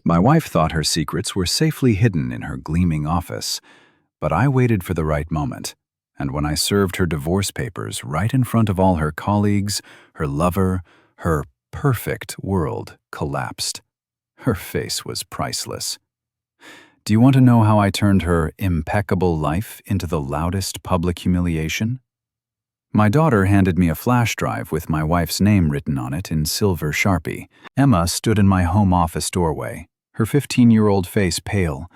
My wife thought her secrets were safely hidden in her gleaming office, but I waited for the right moment, and when I served her divorce papers right in front of all her colleagues, her lover, her perfect world collapsed. Her face was priceless. Do you want to know how I turned her impeccable life into the loudest public humiliation? My daughter handed me a flash drive with my wife's name written on it in silver Sharpie. Emma stood in my home office doorway, her 15-year-old face pale,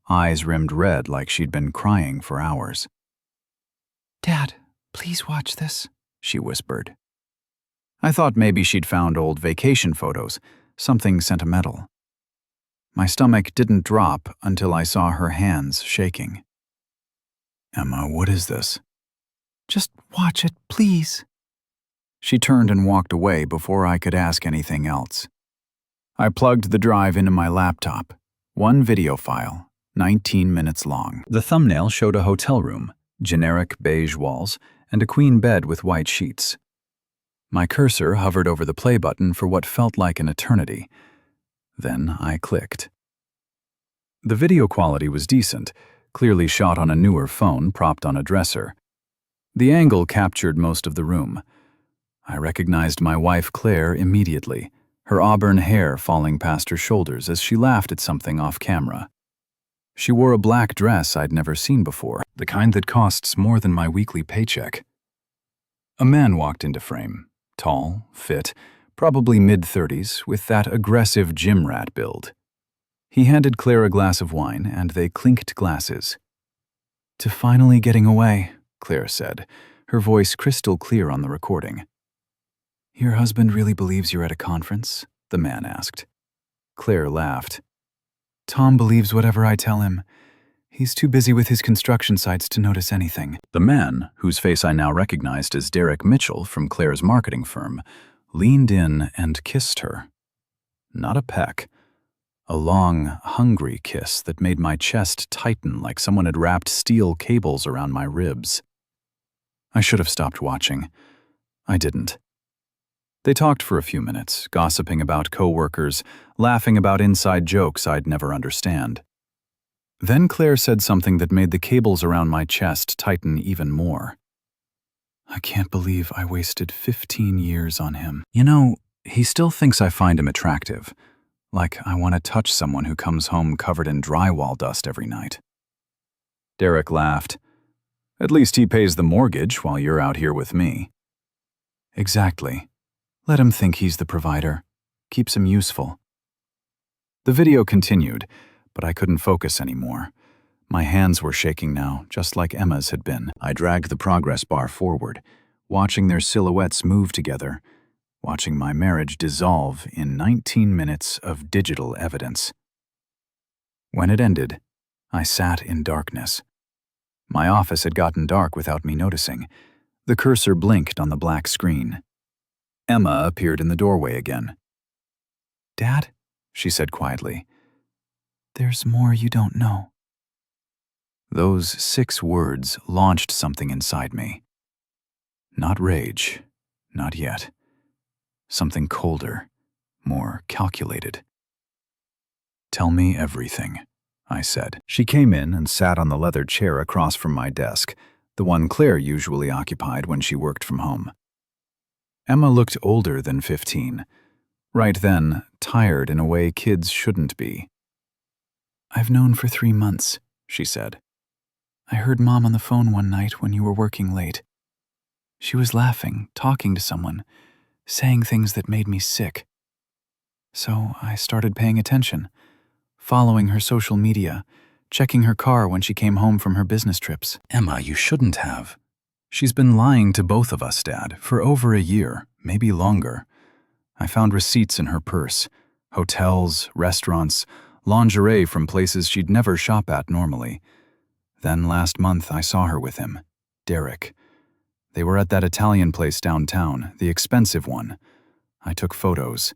eyes rimmed red like she'd been crying for hours. "Dad, please watch this," she whispered. I thought maybe she'd found old vacation photos, something sentimental. My stomach didn't drop until I saw her hands shaking. "Emma, what is this?" "Just watch it, please." She turned and walked away before I could ask anything else. I plugged the drive into my laptop. One video file, 19 minutes long. The thumbnail showed a hotel room, generic beige walls, and a queen bed with white sheets. My cursor hovered over the play button for what felt like an eternity. Then I clicked. The video quality was decent, clearly shot on a newer phone propped on a dresser. The angle captured most of the room. I recognized my wife Claire immediately, her auburn hair falling past her shoulders as she laughed at something off camera. She wore a black dress I'd never seen before, the kind that costs more than my weekly paycheck. A man walked into frame, tall, fit, probably mid-30s, with that aggressive gym rat build. He handed Claire a glass of wine, and they clinked glasses. "To finally getting away," Claire said, her voice crystal clear on the recording. "Your husband really believes you're at a conference?" the man asked. Claire laughed. "Tom believes whatever I tell him. He's too busy with his construction sites to notice anything." The man, whose face I now recognized as Derek Mitchell from Claire's marketing firm, leaned in and kissed her. Not a peck. A long, hungry kiss that made my chest tighten like someone had wrapped steel cables around my ribs. I should have stopped watching. I didn't. They talked for a few minutes, gossiping about coworkers, laughing about inside jokes I'd never understand. Then Claire said something that made the cables around my chest tighten even more. "I can't believe I wasted 15 years on him. You know, he still thinks I find him attractive. Like I want to touch someone who comes home covered in drywall dust every night." Derek laughed. "At least he pays the mortgage while you're out here with me." "Exactly. Let him think he's the provider. Keeps him useful." The video continued, but I couldn't focus anymore. My hands were shaking now, just like Emma's had been. I dragged the progress bar forward, watching their silhouettes move together, watching my marriage dissolve in 19 minutes of digital evidence. When it ended, I sat in darkness. My office had gotten dark without me noticing. The cursor blinked on the black screen. Emma appeared in the doorway again. "Dad," she said quietly, "there's more you don't know." Those 6 words launched something inside me. Not rage, not yet. Something colder, more calculated. "Tell me everything," I said. She came in and sat on the leather chair across from my desk, the one Claire usually occupied when she worked from home. Emma looked older than 15. Right then, tired in a way kids shouldn't be. "I've known for 3 months," she said. "I heard Mom on the phone one night when you were working late. She was laughing, talking to someone, saying things that made me sick. So I started paying attention, following her social media, checking her car when she came home from her business trips." "Emma, you shouldn't have. She's been lying to both of us, Dad, for over a year, maybe longer. I found receipts in her purse, hotels, restaurants, lingerie from places she'd never shop at normally. Then last month I saw her with him, Derek. They were at that Italian place downtown, the expensive one. I took photos.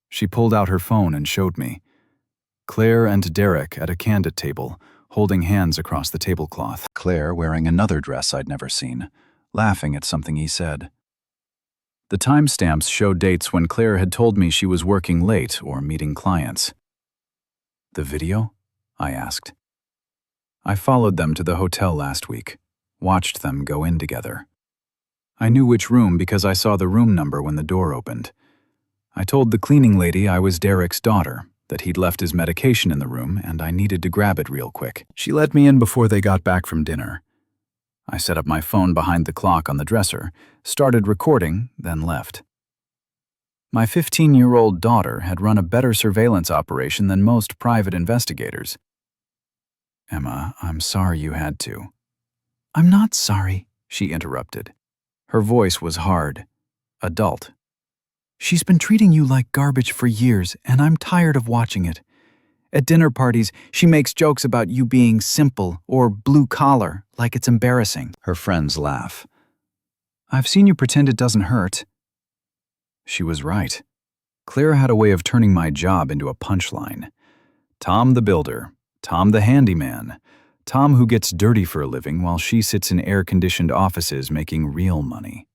She pulled out her phone and showed me. Claire and Derek at a candid table, holding hands across the tablecloth. Claire wearing another dress I'd never seen, laughing at something he said. The timestamps showed dates when Claire had told me she was working late or meeting clients. The video? I asked. I followed them to the hotel last week, watched them go in together. I knew which room because I saw the room number when the door opened. I told the cleaning lady I was Derek's daughter, that he'd left his medication in the room and I needed to grab it real quick. She let me in before they got back from dinner. I set up my phone behind the clock on the dresser, started recording, then left. My 15-year-old daughter had run a better surveillance operation than most private investigators. Emma, I'm sorry you had to. I'm not sorry, she interrupted. Her voice was hard, adult. She's been treating you like garbage for years, and I'm tired of watching it. At dinner parties, she makes jokes about you being simple or blue-collar, like it's embarrassing. Her friends laugh. I've seen you pretend it doesn't hurt. She was right. Claire had a way of turning my job into a punchline. Tom the builder, Tom the handyman, Tom who gets dirty for a living while she sits in air-conditioned offices making real money.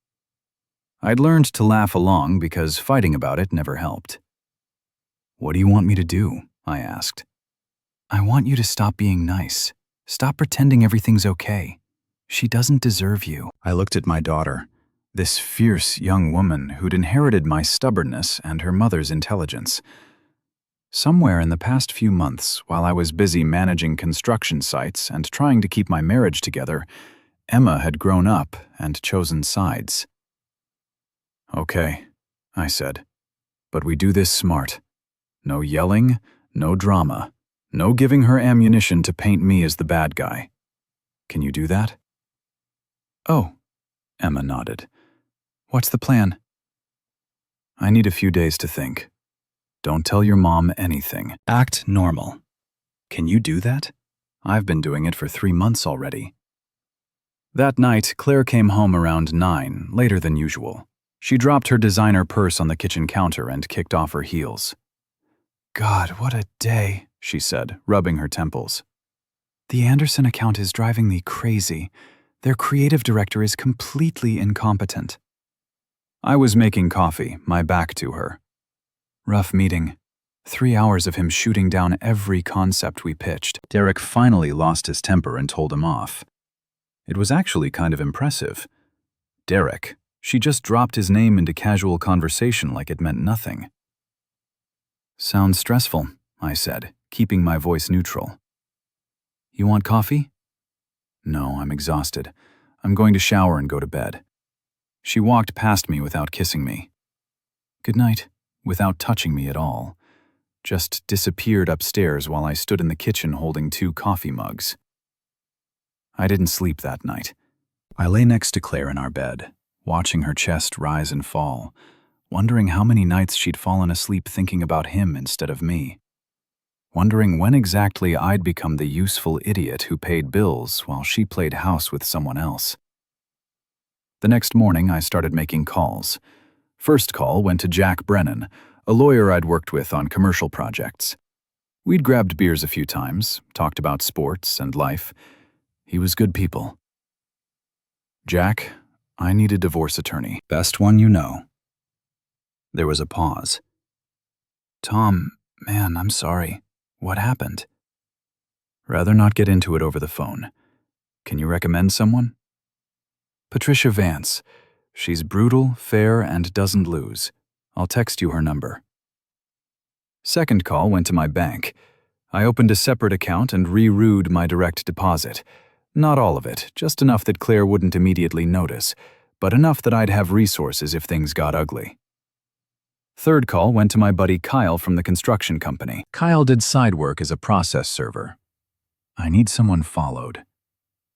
I'd learned to laugh along because fighting about it never helped. What do you want me to do? I asked. I want you to stop being nice. Stop pretending everything's okay. She doesn't deserve you. I looked at my daughter, this fierce young woman who'd inherited my stubbornness and her mother's intelligence. Somewhere in the past few months, while I was busy managing construction sites and trying to keep my marriage together, Emma had grown up and chosen sides. Okay, I said, but we do this smart. No yelling, no drama, no giving her ammunition to paint me as the bad guy. Can you do that? Oh, Emma nodded. What's the plan? I need a few days to think. Don't tell your mom anything. Act normal. Can you do that? I've been doing it for 3 months already. That night, Claire came home around 9, later than usual. She dropped her designer purse on the kitchen counter and kicked off her heels. God, what a day, she said, rubbing her temples. The Anderson account is driving me crazy. Their creative director is completely incompetent. I was making coffee, my back to her. Rough meeting. 3 hours of him shooting down every concept we pitched. Derek finally lost his temper and told him off. It was actually kind of impressive. Derek. She just dropped his name into casual conversation like it meant nothing. Sounds stressful, I said, keeping my voice neutral. You want coffee? No, I'm exhausted. I'm going to shower and go to bed. She walked past me without kissing me. Good night, without touching me at all. Just disappeared upstairs while I stood in the kitchen holding 2 coffee mugs. I didn't sleep that night. I lay next to Claire in our bed, watching her chest rise and fall, wondering how many nights she'd fallen asleep thinking about him instead of me. Wondering when exactly I'd become the useful idiot who paid bills while she played house with someone else. The next morning, I started making calls. First call went to Jack Brennan, a lawyer I'd worked with on commercial projects. We'd grabbed beers a few times, talked about sports and life. He was good people. Jack, I need a divorce attorney. Best one you know. There was a pause. Tom, man, I'm sorry. What happened? Rather not get into it over the phone. Can you recommend someone? Patricia Vance. She's brutal, fair, and doesn't lose. I'll text you her number. Second call went to my bank. I opened a separate account and rerouted my direct deposit. Not all of it, just enough that Claire wouldn't immediately notice, but enough that I'd have resources if things got ugly. Third call went to my buddy Kyle from the construction company. Kyle did side work as a process server. I need someone followed.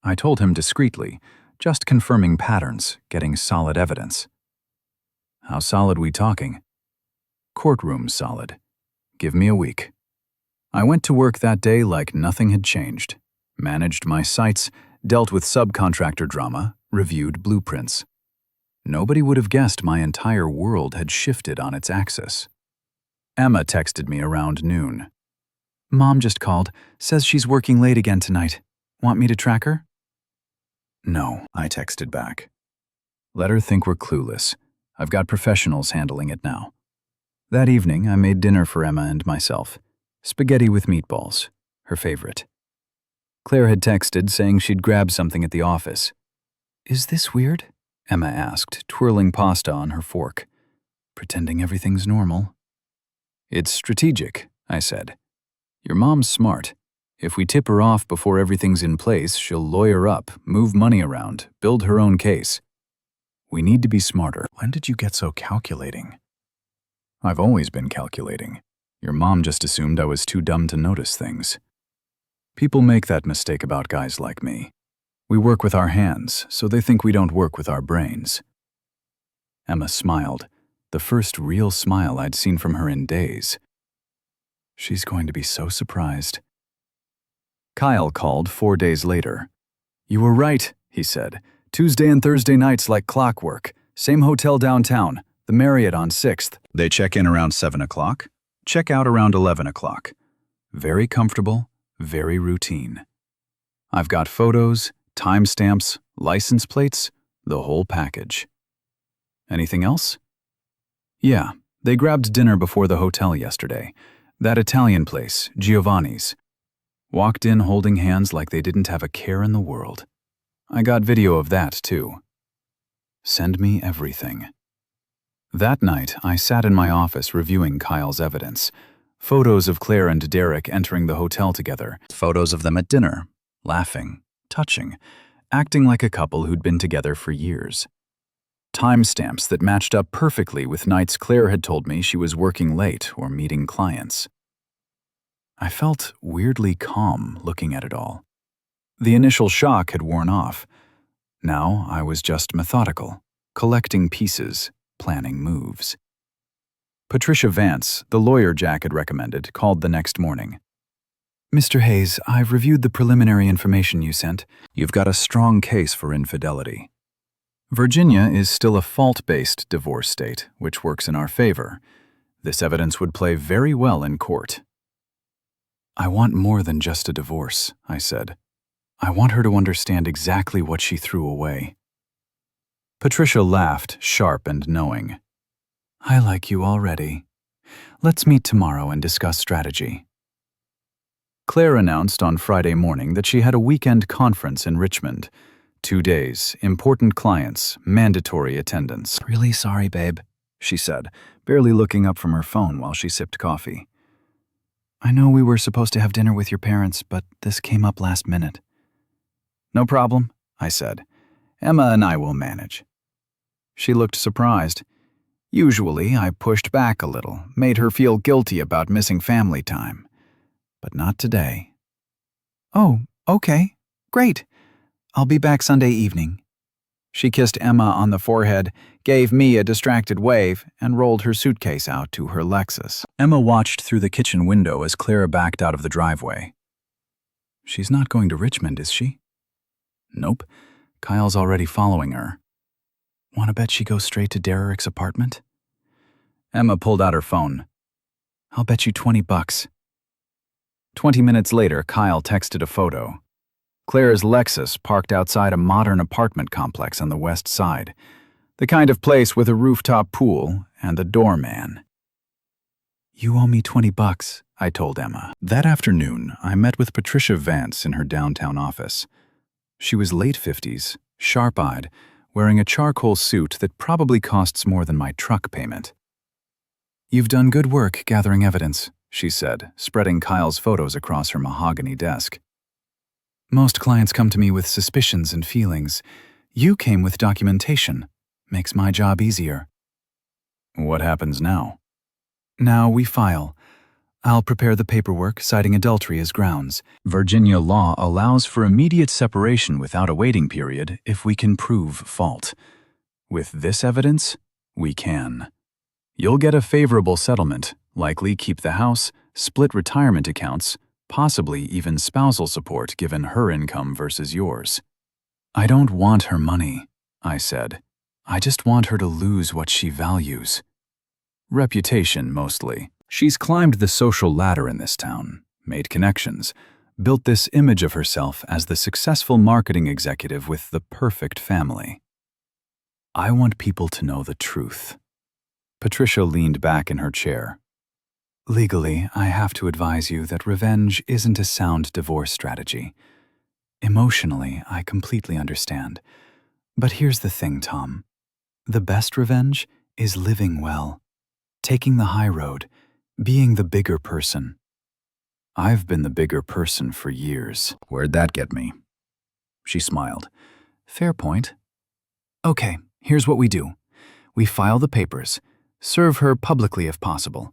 I told him discreetly, just confirming patterns, getting solid evidence. How solid we talking? Courtroom solid. Give me a week. I went to work that day like nothing had changed. Managed my sites, dealt with subcontractor drama, reviewed blueprints. Nobody would have guessed my entire world had shifted on its axis. Emma texted me around noon. Mom just called, says she's working late again tonight. Want me to track her? No, I texted back. Let her think we're clueless. I've got professionals handling it now. That evening, I made dinner for Emma and myself. Spaghetti with meatballs, her favorite. Claire had texted saying she'd grab something at the office. Is this weird? Emma asked, twirling pasta on her fork. Pretending everything's normal. It's strategic, I said. Your mom's smart. If we tip her off before everything's in place, she'll lawyer up, move money around, build her own case. We need to be smarter. When did you get so calculating? I've always been calculating. Your mom just assumed I was too dumb to notice things. People make that mistake about guys like me. We work with our hands, so they think we don't work with our brains. Emma smiled, the first real smile I'd seen from her in days. She's going to be so surprised. Kyle called 4 days later. You were right, he said. Tuesday and Thursday nights like clockwork. Same hotel downtown, the Marriott on 6th. They check in around 7 o'clock, check out around 11 o'clock. Very comfortable, very routine. I've got photos, timestamps, license plates, the whole package. Anything else? Yeah, they grabbed dinner before the hotel yesterday. That Italian place, Giovanni's. Walked in holding hands like they didn't have a care in the world. I got video of that, too. Send me everything. That night, I sat in my office reviewing Kyle's evidence. Photos of Claire and Derek entering the hotel together. Photos of them at dinner, laughing, touching, acting like a couple who'd been together for years. Timestamps that matched up perfectly with nights Claire had told me she was working late or meeting clients. I felt weirdly calm looking at it all. The initial shock had worn off. Now I was just methodical, collecting pieces, planning moves. Patricia Vance, the lawyer Jack had recommended, called the next morning. Mr. Hayes, I've reviewed the preliminary information you sent. You've got a strong case for infidelity. Virginia is still a fault-based divorce state, which works in our favor. This evidence would play very well in court. I want more than just a divorce, I said. I want her to understand exactly what she threw away. Patricia laughed, sharp and knowing. I like you already. Let's meet tomorrow and discuss strategy. Claire announced on Friday morning that she had a weekend conference in Richmond. 2 days, important clients, mandatory attendance. Really sorry, babe, she said, barely looking up from her phone while she sipped coffee. I know we were supposed to have dinner with your parents, but this came up last minute. No problem, I said. Emma and I will manage. She looked surprised. Usually, I pushed back a little, made her feel guilty about missing family time. But not today. Oh, okay, great. I'll be back Sunday evening. She kissed Emma on the forehead, gave me a distracted wave, and rolled her suitcase out to her Lexus. Emma watched through the kitchen window as Claire backed out of the driveway. She's not going to Richmond, is she? Nope. Kyle's already following her. Want to bet she goes straight to Derek's apartment? Emma pulled out her phone. I'll bet you $20. 20 minutes later, Kyle texted a photo. Claire's Lexus parked outside a modern apartment complex on the west side, the kind of place with a rooftop pool and a doorman. You owe me $20, I told Emma. That afternoon, I met with Patricia Vance in her downtown office. She was late 50s, sharp-eyed, wearing a charcoal suit that probably costs more than my truck payment. You've done good work gathering evidence, she said, spreading Kyle's photos across her mahogany desk. Most clients come to me with suspicions and feelings. You came with documentation. Makes my job easier. What happens now? Now we file. I'll prepare the paperwork citing adultery as grounds. Virginia law allows for immediate separation without a waiting period if we can prove fault. With this evidence, we can. You'll get a favorable settlement, likely keep the house, split retirement accounts, possibly even spousal support given her income versus yours. I don't want her money, I said. I just want her to lose what she values. Reputation, mostly. She's climbed the social ladder in this town, made connections, built this image of herself as the successful marketing executive with the perfect family. I want people to know the truth. Patricia leaned back in her chair. Legally, I have to advise you that revenge isn't a sound divorce strategy. Emotionally, I completely understand. But here's the thing, Tom. The best revenge is living well, taking the high road, being the bigger person. I've been the bigger person for years. Where'd that get me? She smiled. Fair point. Okay, here's what we do. We file the papers, serve her publicly if possible.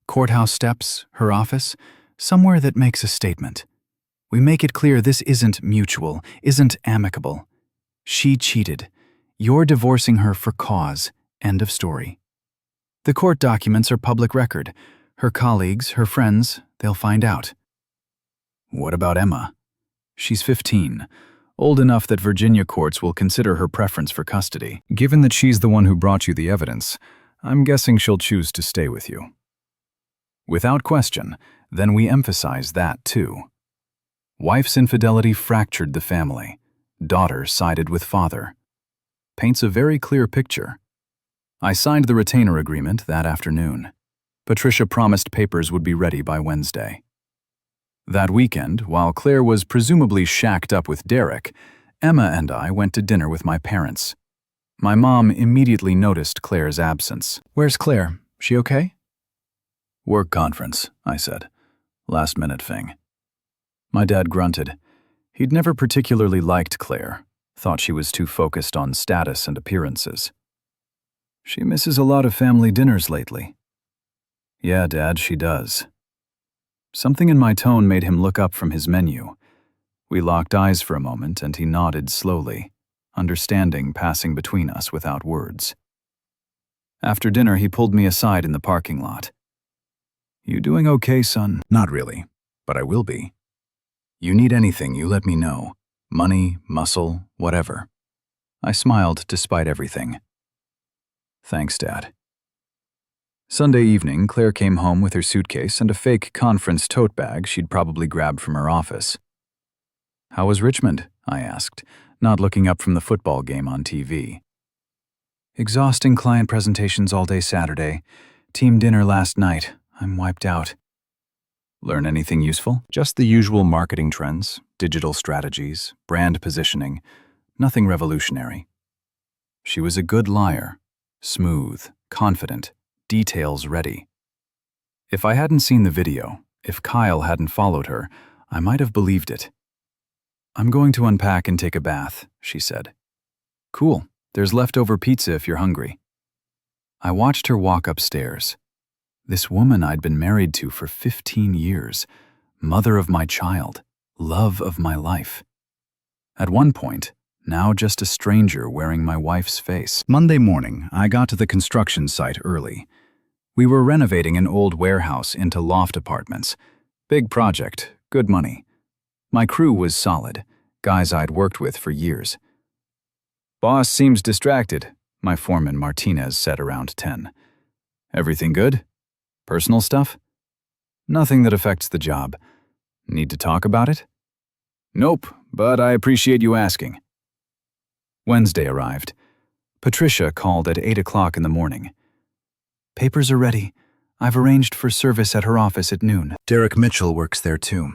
Courthouse steps, her office, somewhere that makes a statement. We make it clear this isn't mutual, isn't amicable. She cheated. You're divorcing her for cause. End of story. The court documents are public record. Her colleagues, her friends, they'll find out. What about Emma? She's 15, old enough that Virginia courts will consider her preference for custody. Given that she's the one who brought you the evidence, I'm guessing she'll choose to stay with you. Without question, then we emphasize that too. Wife's infidelity fractured the family. Daughter sided with father. Paints a very clear picture. I signed the retainer agreement that afternoon. Patricia promised papers would be ready by Wednesday. That weekend, while Claire was presumably shacked up with Derek, Emma and I went to dinner with my parents. My mom immediately noticed Claire's absence. Where's Claire? She okay? Work conference, I said. Last-minute thing. My dad grunted. He'd never particularly liked Claire, thought she was too focused on status and appearances. She misses a lot of family dinners lately. Yeah, Dad, she does. Something in my tone made him look up from his menu. We locked eyes for a moment, and he nodded slowly, understanding passing between us without words. After dinner, he pulled me aside in the parking lot. You doing okay, son? Not really, but I will be. You need anything, you let me know. Money, muscle, whatever. I smiled despite everything. Thanks, Dad. Sunday evening, Claire came home with her suitcase and a fake conference tote bag she'd probably grabbed from her office. How was Richmond? I asked, not looking up from the football game on TV. Exhausting client presentations all day Saturday. Team dinner last night. I'm wiped out. Learn anything useful? Just the usual marketing trends, digital strategies, brand positioning. Nothing revolutionary. She was a good liar. Smooth, confident, details ready. If I hadn't seen the video, if Kyle hadn't followed her, I might have believed it. I'm going to unpack and take a bath, she said. Cool, there's leftover pizza if you're hungry. I watched her walk upstairs. This woman I'd been married to for 15 years, mother of my child, love of my life. At one point, now just a stranger wearing my wife's face. Monday morning, I got to the construction site early. We were renovating an old warehouse into loft apartments. Big project, good money. My crew was solid, guys I'd worked with for years. Boss seems distracted, my foreman Martinez said around 10. Everything good? Personal stuff? Nothing that affects the job. Need to talk about it? Nope, but I appreciate you asking. Wednesday arrived. Patricia called at 8 o'clock in the morning. Papers are ready. I've arranged for service at her office at noon. Derek Mitchell works there too.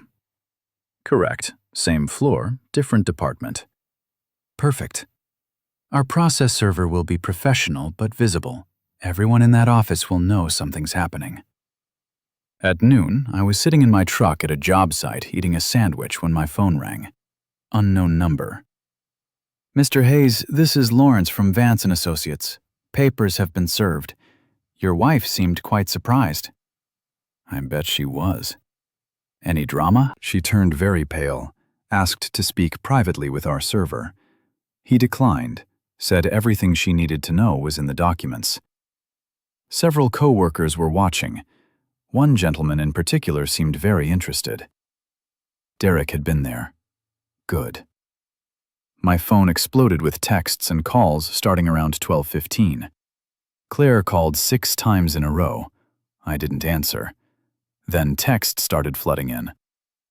Correct. Same floor, different department. Perfect. Our process server will be professional but visible. Everyone in that office will know something's happening. At noon, I was sitting in my truck at a job site eating a sandwich when my phone rang. Unknown number. Mr. Hayes, this is Lawrence from Vance & Associates. Papers have been served. Your wife seemed quite surprised. I bet she was. Any drama? She turned very pale, asked to speak privately with our server. He declined, said everything she needed to know was in the documents. Several co-workers were watching. One gentleman in particular seemed very interested. Derek had been there. Good. My phone exploded with texts and calls starting around 12:15. Claire called 6 times in a row. I didn't answer. Then texts started flooding in.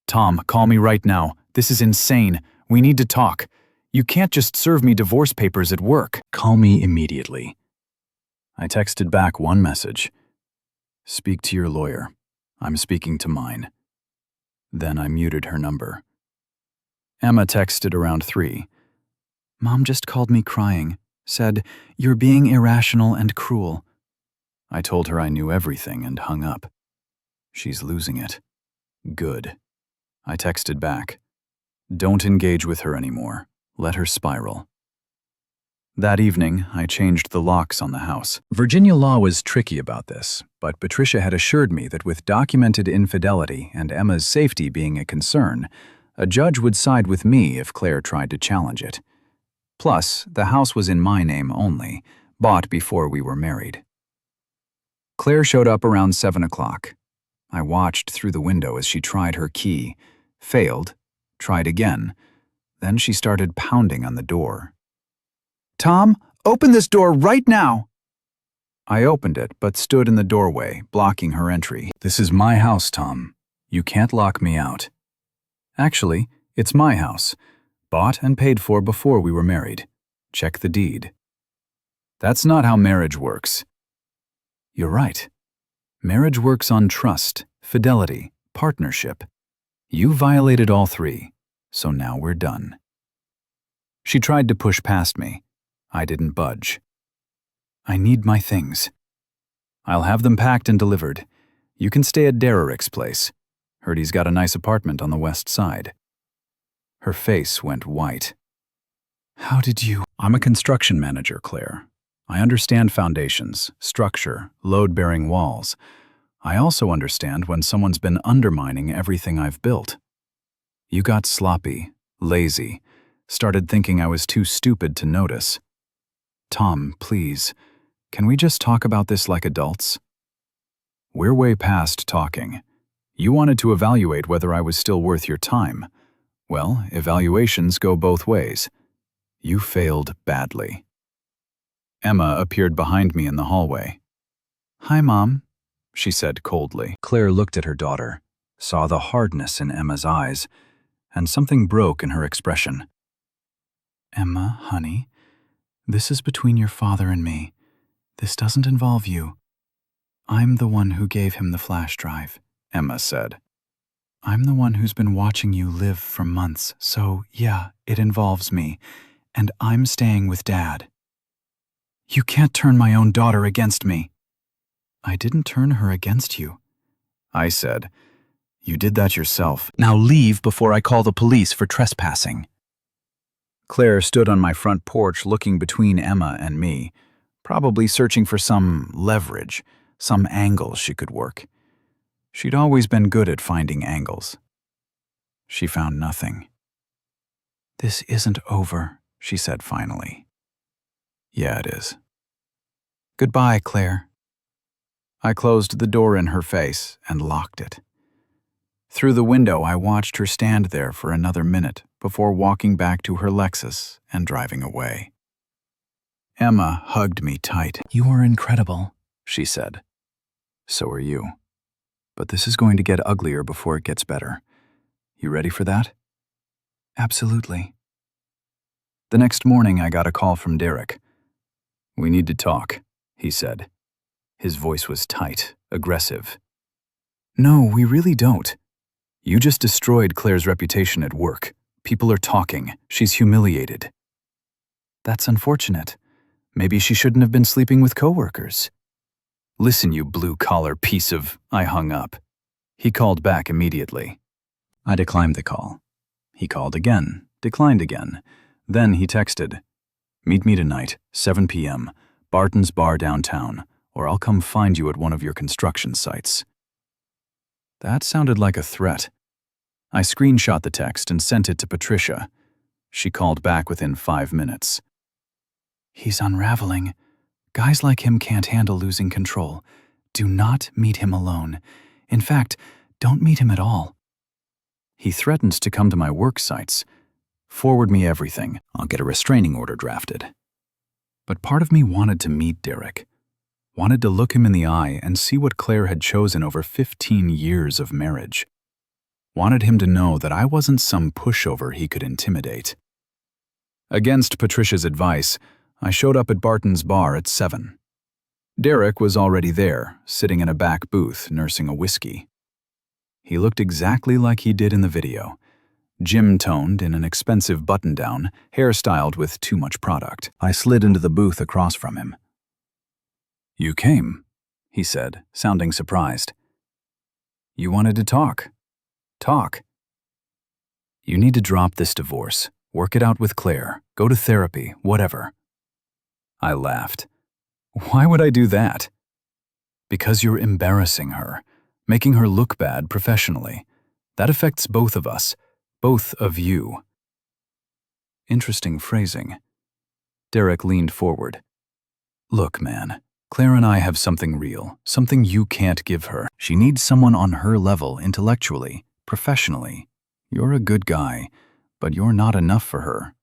Tom, call me right now. This is insane. We need to talk. You can't just serve me divorce papers at work. Call me immediately. I texted back one message. Speak to your lawyer. I'm speaking to mine. Then I muted her number. Emma texted around 3. Mom just called me crying, said, "You're being irrational and cruel." I told her I knew everything and hung up. She's losing it. Good. I texted back. Don't engage with her anymore. Let her spiral. That evening, I changed the locks on the house. Virginia law was tricky about this, but Patricia had assured me that with documented infidelity and Emma's safety being a concern, a judge would side with me if Claire tried to challenge it. Plus, the house was in my name only, bought before we were married. Claire showed up around 7 o'clock. I watched through the window as she tried her key, failed, tried again. Then she started pounding on the door. "Tom, open this door right now!" I opened it, but stood in the doorway, blocking her entry. "This is my house, Tom. You can't lock me out." "Actually, it's my house. Bought and paid for before we were married. Check the deed." "That's not how marriage works." "You're right. Marriage works on trust, fidelity, partnership. You violated all 3, so now we're done." She tried to push past me. I didn't budge. "I need my things." "I'll have them packed and delivered. You can stay at Derrick's place. Heard he's got a nice apartment on the west side." Her face went white. "How did you—" "I'm a construction manager, Claire. I understand foundations, structure, load-bearing walls. I also understand when someone's been undermining everything I've built. You got sloppy, lazy, started thinking I was too stupid to notice. Tom, please, can we just talk about this like adults?" "We're way past talking. You wanted to evaluate whether I was still worth your time. Well, evaluations go both ways. You failed badly." Emma appeared behind me in the hallway. "Hi, Mom," she said coldly. Claire looked at her daughter, saw the hardness in Emma's eyes, and something broke in her expression. "Emma, honey, this is between your father and me. This doesn't involve you." "I'm the one who gave him the flash drive," Emma said. "I'm the one who's been watching you live for months, so yeah, it involves me, and I'm staying with Dad." "You can't turn my own daughter against me." "I didn't turn her against you," I said. "You did that yourself. Now leave before I call the police for trespassing." Claire stood on my front porch looking between Emma and me, probably searching for some leverage, some angle she could work. She'd always been good at finding angles. She found nothing. "This isn't over," she said finally. "Yeah, it is." "Goodbye, Claire." I closed the door in her face and locked it. Through the window, I watched her stand there for another minute before walking back to her Lexus and driving away. Emma hugged me tight. "You are incredible," she said. "So are you. But this is going to get uglier before it gets better. You ready for that?" "Absolutely." The next morning, I got a call from Derrick. "We need to talk," he said. His voice was tight, aggressive. "No, we really don't. You just destroyed Claire's reputation at work. People are talking. She's humiliated." "That's unfortunate. Maybe she shouldn't have been sleeping with coworkers." "Listen, you blue-collar piece of—" I hung up. He called back immediately. I declined the call. He called again, declined again. Then he texted, "Meet me tonight, 7 p.m., Barton's Bar downtown, or I'll come find you at one of your construction sites." That sounded like a threat. I screenshot the text and sent it to Patricia. She called back within 5 minutes. "He's unraveling. Guys like him can't handle losing control. Do not meet him alone. In fact, don't meet him at all. He threatens to come to my work sites. Forward me everything. I'll get a restraining order drafted." But part of me wanted to meet Derrick. Wanted to look him in the eye and see what Claire had chosen over 15 years of marriage. Wanted him to know that I wasn't some pushover he could intimidate. Against Patricia's advice, I showed up at Barton's Bar at 7. Derrick was already there, sitting in a back booth nursing a whiskey. He looked exactly like he did in the video. Gym-toned in an expensive button-down, hairstyled with too much product. I slid into the booth across from him. "You came," he said, sounding surprised. "You wanted to talk. Talk. You need to drop this divorce, work it out with Claire, go to therapy, whatever." I laughed. "Why would I do that?" "Because you're embarrassing her, making her look bad professionally. That affects both of us, both of you." Interesting phrasing. Derek leaned forward. "Look, man, Claire and I have something real, something you can't give her. She needs someone on her level intellectually, professionally. You're a good guy, but you're not enough for her.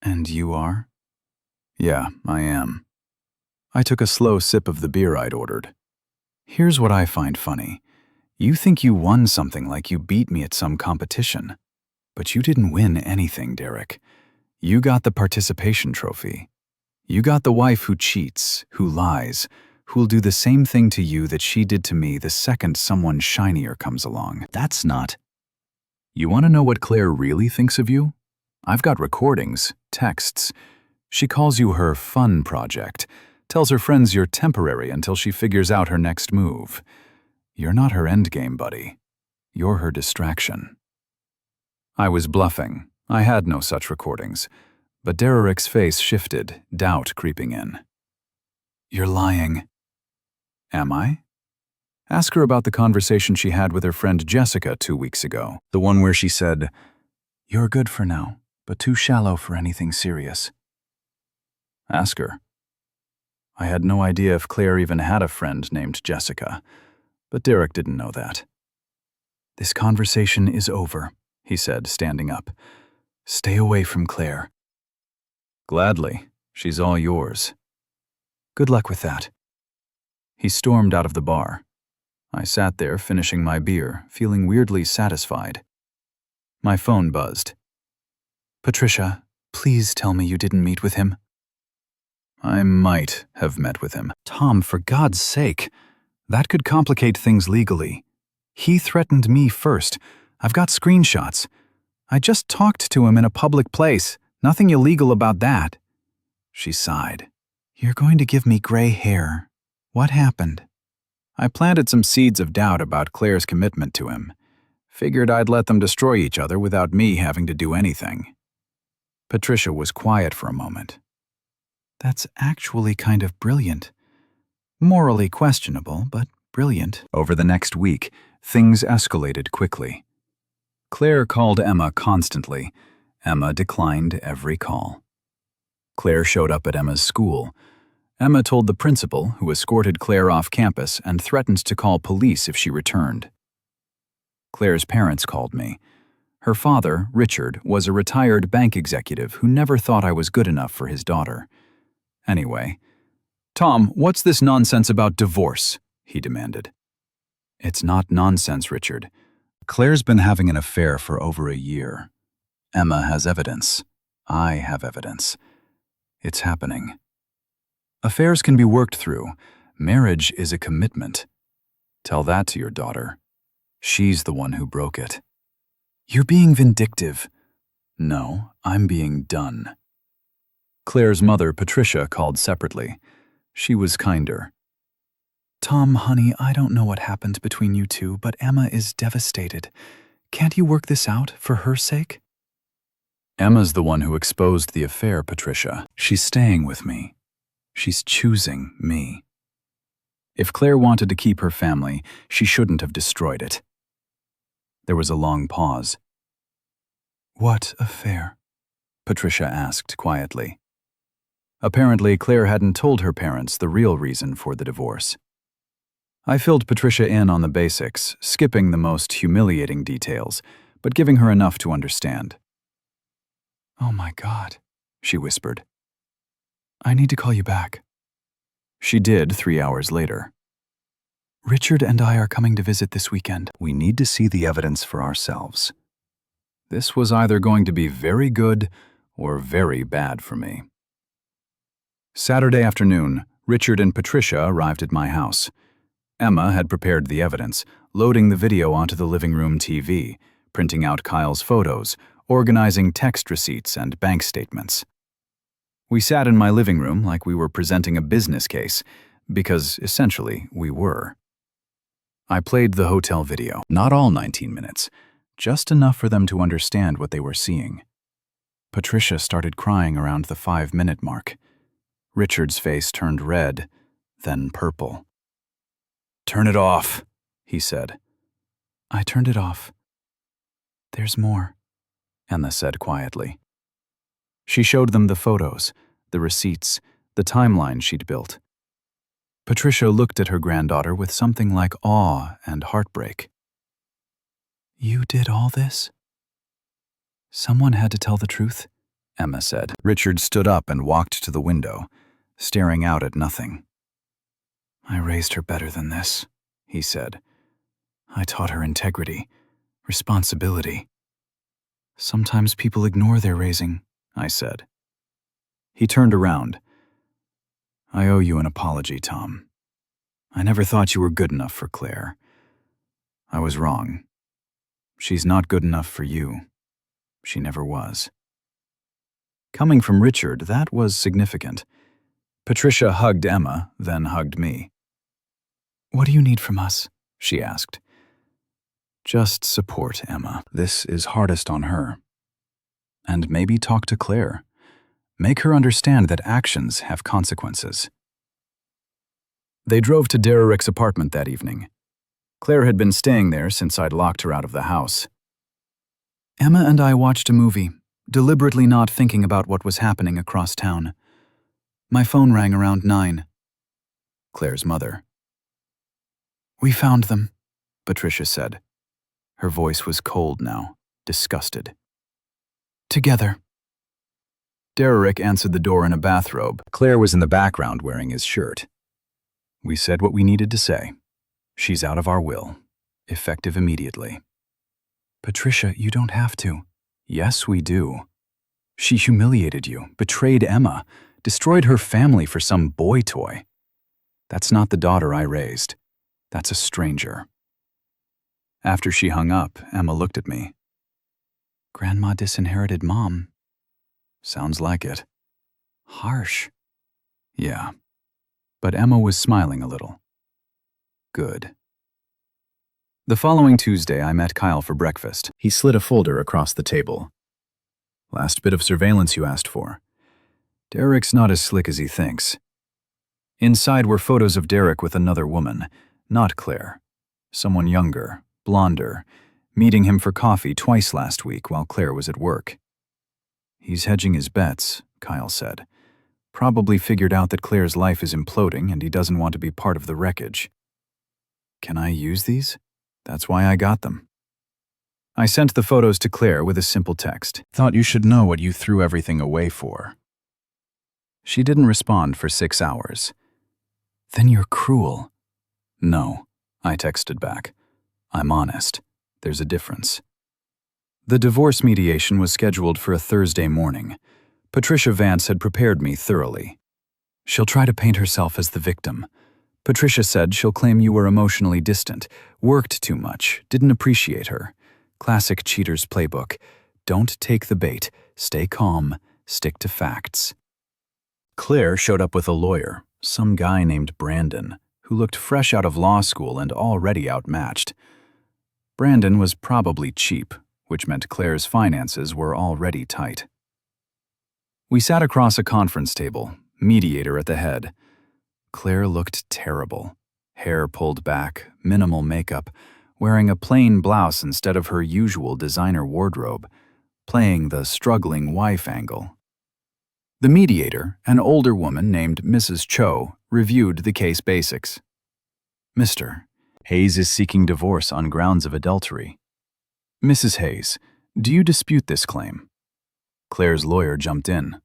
And you are?" "Yeah, I am." I took a slow sip of the beer I'd ordered. "Here's what I find funny. You think you won something like you beat me at some competition. But you didn't win anything, Derek. You got the participation trophy. You got the wife who cheats, who lies, who'll do the same thing to you that she did to me the second someone shinier comes along. That's not. You want to know what Claire really thinks of you? I've got recordings, texts. She calls you her fun project, tells her friends you're temporary until she figures out her next move. You're not her endgame, buddy. You're her distraction." I was bluffing. I had no such recordings. But Derek's face shifted, doubt creeping in. "You're lying." "Am I?" Ask her about the conversation she had with her friend Jessica 2 weeks ago. The one where she said, "You're good for now, but too shallow for anything serious." Ask her. I had no idea if Claire even had a friend named Jessica, but Derek didn't know that. "This conversation is over," he said, standing up. "Stay away from Claire." "Gladly. She's all yours." "Good luck with that." He stormed out of the bar. I sat there finishing my beer, feeling weirdly satisfied. My phone buzzed. "Patricia, please tell me you didn't meet with him." I might have met with him. "Tom, for God's sake. That could complicate things legally. He threatened me first. I've got screenshots. I just talked to him in a public place. Nothing illegal about that." She sighed. "You're going to give me gray hair. What happened?" I planted some seeds of doubt about Claire's commitment to him. Figured I'd let them destroy each other without me having to do anything. Patricia was quiet for a moment. "That's actually kind of brilliant. Morally questionable, but brilliant." Over the next week, things escalated quickly. Claire called Emma constantly. Emma declined every call. Claire showed up at Emma's school. Emma told the principal, who escorted Claire off campus and threatened to call police if she returned. Claire's parents called me. Her father, Richard, was a retired bank executive who never thought I was good enough for his daughter. Anyway, "Tom, what's this nonsense about divorce?" he demanded. "It's not nonsense, Richard. Claire's been having an affair for over a year. Emma has evidence. I have evidence. It's happening. Affairs can be worked through. Marriage is a commitment. Tell that to your daughter. She's the one who broke it." "You're being vindictive." "No, I'm being done." Claire's mother, Patricia, called separately. She was kinder. "Tom, honey, I don't know what happened between you two, but Emma is devastated. Can't you work this out for her sake?" "Emma's the one who exposed the affair, Patricia. She's staying with me. She's choosing me. If Claire wanted to keep her family, she shouldn't have destroyed it." There was a long pause. "What affair?" Patricia asked quietly. Apparently, Claire hadn't told her parents the real reason for the divorce. I filled Patricia in on the basics, skipping the most humiliating details, but giving her enough to understand. "Oh my God," she whispered. "I need to call you back." She did 3 hours later. "Richard and I are coming to visit this weekend. We need to see the evidence for ourselves." This was either going to be very good or very bad for me. Saturday afternoon, Richard and Patricia arrived at my house. Emma had prepared the evidence, loading the video onto the living room TV, printing out Kyle's photos, organizing text receipts and bank statements. We sat in my living room like we were presenting a business case, because essentially we were. I played the hotel video, not all 19 minutes, just enough for them to understand what they were seeing. Patricia started crying around the 5-minute mark. Richard's face turned red, then purple. "Turn it off," he said. I turned it off. "There's more," Emma said quietly. She showed them the photos, the receipts, the timeline she'd built. Patricia looked at her granddaughter with something like awe and heartbreak. "You did all this?" "Someone had to tell the truth," Emma said. Richard stood up and walked to the window, staring out at nothing. "I raised her better than this," he said. "I taught her integrity, responsibility." "Sometimes people ignore their raising," I said. He turned around. "I owe you an apology, Tom. I never thought you were good enough for Claire. I was wrong. She's not good enough for you. She never was." Coming from Richard, that was significant. Patricia hugged Emma, then hugged me. "What do you need from us?" she asked. "Just support, Emma. This is hardest on her. And maybe talk to Claire. Make her understand that actions have consequences." They drove to Derek's apartment that evening. Claire had been staying there since I'd locked her out of the house. Emma and I watched a movie, deliberately not thinking about what was happening across town. My phone rang around 9. Claire's mother. "We found them," Patricia said. Her voice was cold now, disgusted. "Together." Derek answered the door in a bathrobe. Claire was in the background wearing his shirt. We said what we needed to say. She's out of our will, effective immediately. "Patricia, you don't have to." "Yes, we do. She humiliated you, betrayed Emma, destroyed her family for some boy toy. That's not the daughter I raised. That's a stranger." After she hung up, Emma looked at me. "Grandma disinherited Mom." "Sounds like it." "Harsh." "Yeah." But Emma was smiling a little. "Good." The following Tuesday, I met Kyle for breakfast. He slid a folder across the table. "Last bit of surveillance you asked for. Derek's not as slick as he thinks." Inside were photos of Derek with another woman, not Claire. Someone younger, blonder, meeting him for coffee twice last week while Claire was at work. "He's hedging his bets," Kyle said. "Probably figured out that Claire's life is imploding and he doesn't want to be part of the wreckage." "Can I use these?" "That's why I got them." I sent the photos to Claire with a simple text. "Thought you should know what you threw everything away for." She didn't respond for 6 hours. "Then you're cruel." "No," I texted back. "I'm honest. There's a difference." The divorce mediation was scheduled for a Thursday morning. Patricia Vance had prepared me thoroughly. "She'll try to paint herself as the victim. Patricia said she'll claim you were emotionally distant, worked too much, didn't appreciate her. Classic cheater's playbook. Don't take the bait. Stay calm. Stick to facts." Claire showed up with a lawyer, some guy named Brandon, who looked fresh out of law school and already outmatched. Brandon was probably cheap, which meant Claire's finances were already tight. We sat across a conference table, mediator at the head. Claire looked terrible. Hair pulled back, minimal makeup, wearing a plain blouse instead of her usual designer wardrobe, playing the struggling wife angle. The mediator, an older woman named Mrs. Cho, reviewed the case basics. "Mr. Hayes is seeking divorce on grounds of adultery. Mrs. Hayes, do you dispute this claim?" Claire's lawyer jumped in.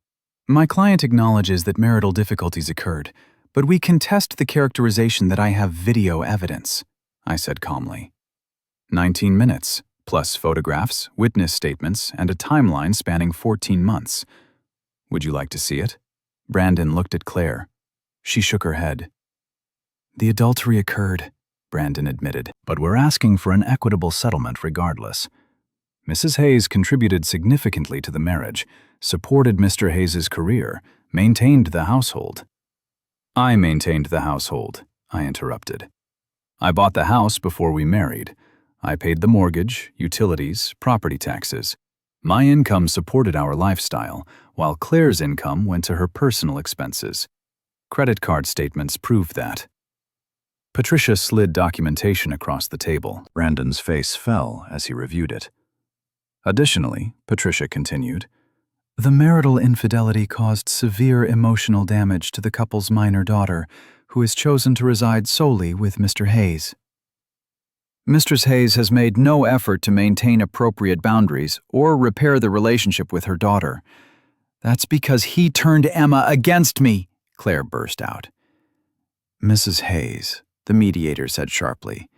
"My client acknowledges that marital difficulties occurred, but we contest the characterization that I have video evidence," I said calmly. 19 minutes, plus photographs, witness statements, and a timeline spanning 14 months. "Would you like to see it?" Brandon looked at Claire. She shook her head. "The adultery occurred," Brandon admitted. But we're asking for an equitable settlement regardless. Mrs. Hayes contributed significantly to the marriage, supported Mr. Hayes's career, maintained the household. I maintained the household, I interrupted. I bought the house before we married. I paid the mortgage, utilities, property taxes. My income supported our lifestyle, while Claire's income went to her personal expenses. Credit card statements proved that. Patricia slid documentation across the table. Brandon's face fell as he reviewed it. Additionally, Patricia continued, the marital infidelity caused severe emotional damage to the couple's minor daughter, who has chosen to reside solely with Mr. Hayes. Mistress Hayes has made no effort to maintain appropriate boundaries or repair the relationship with her daughter. That's because he turned Emma against me, Claire burst out. Mrs. Hayes, the mediator said sharply,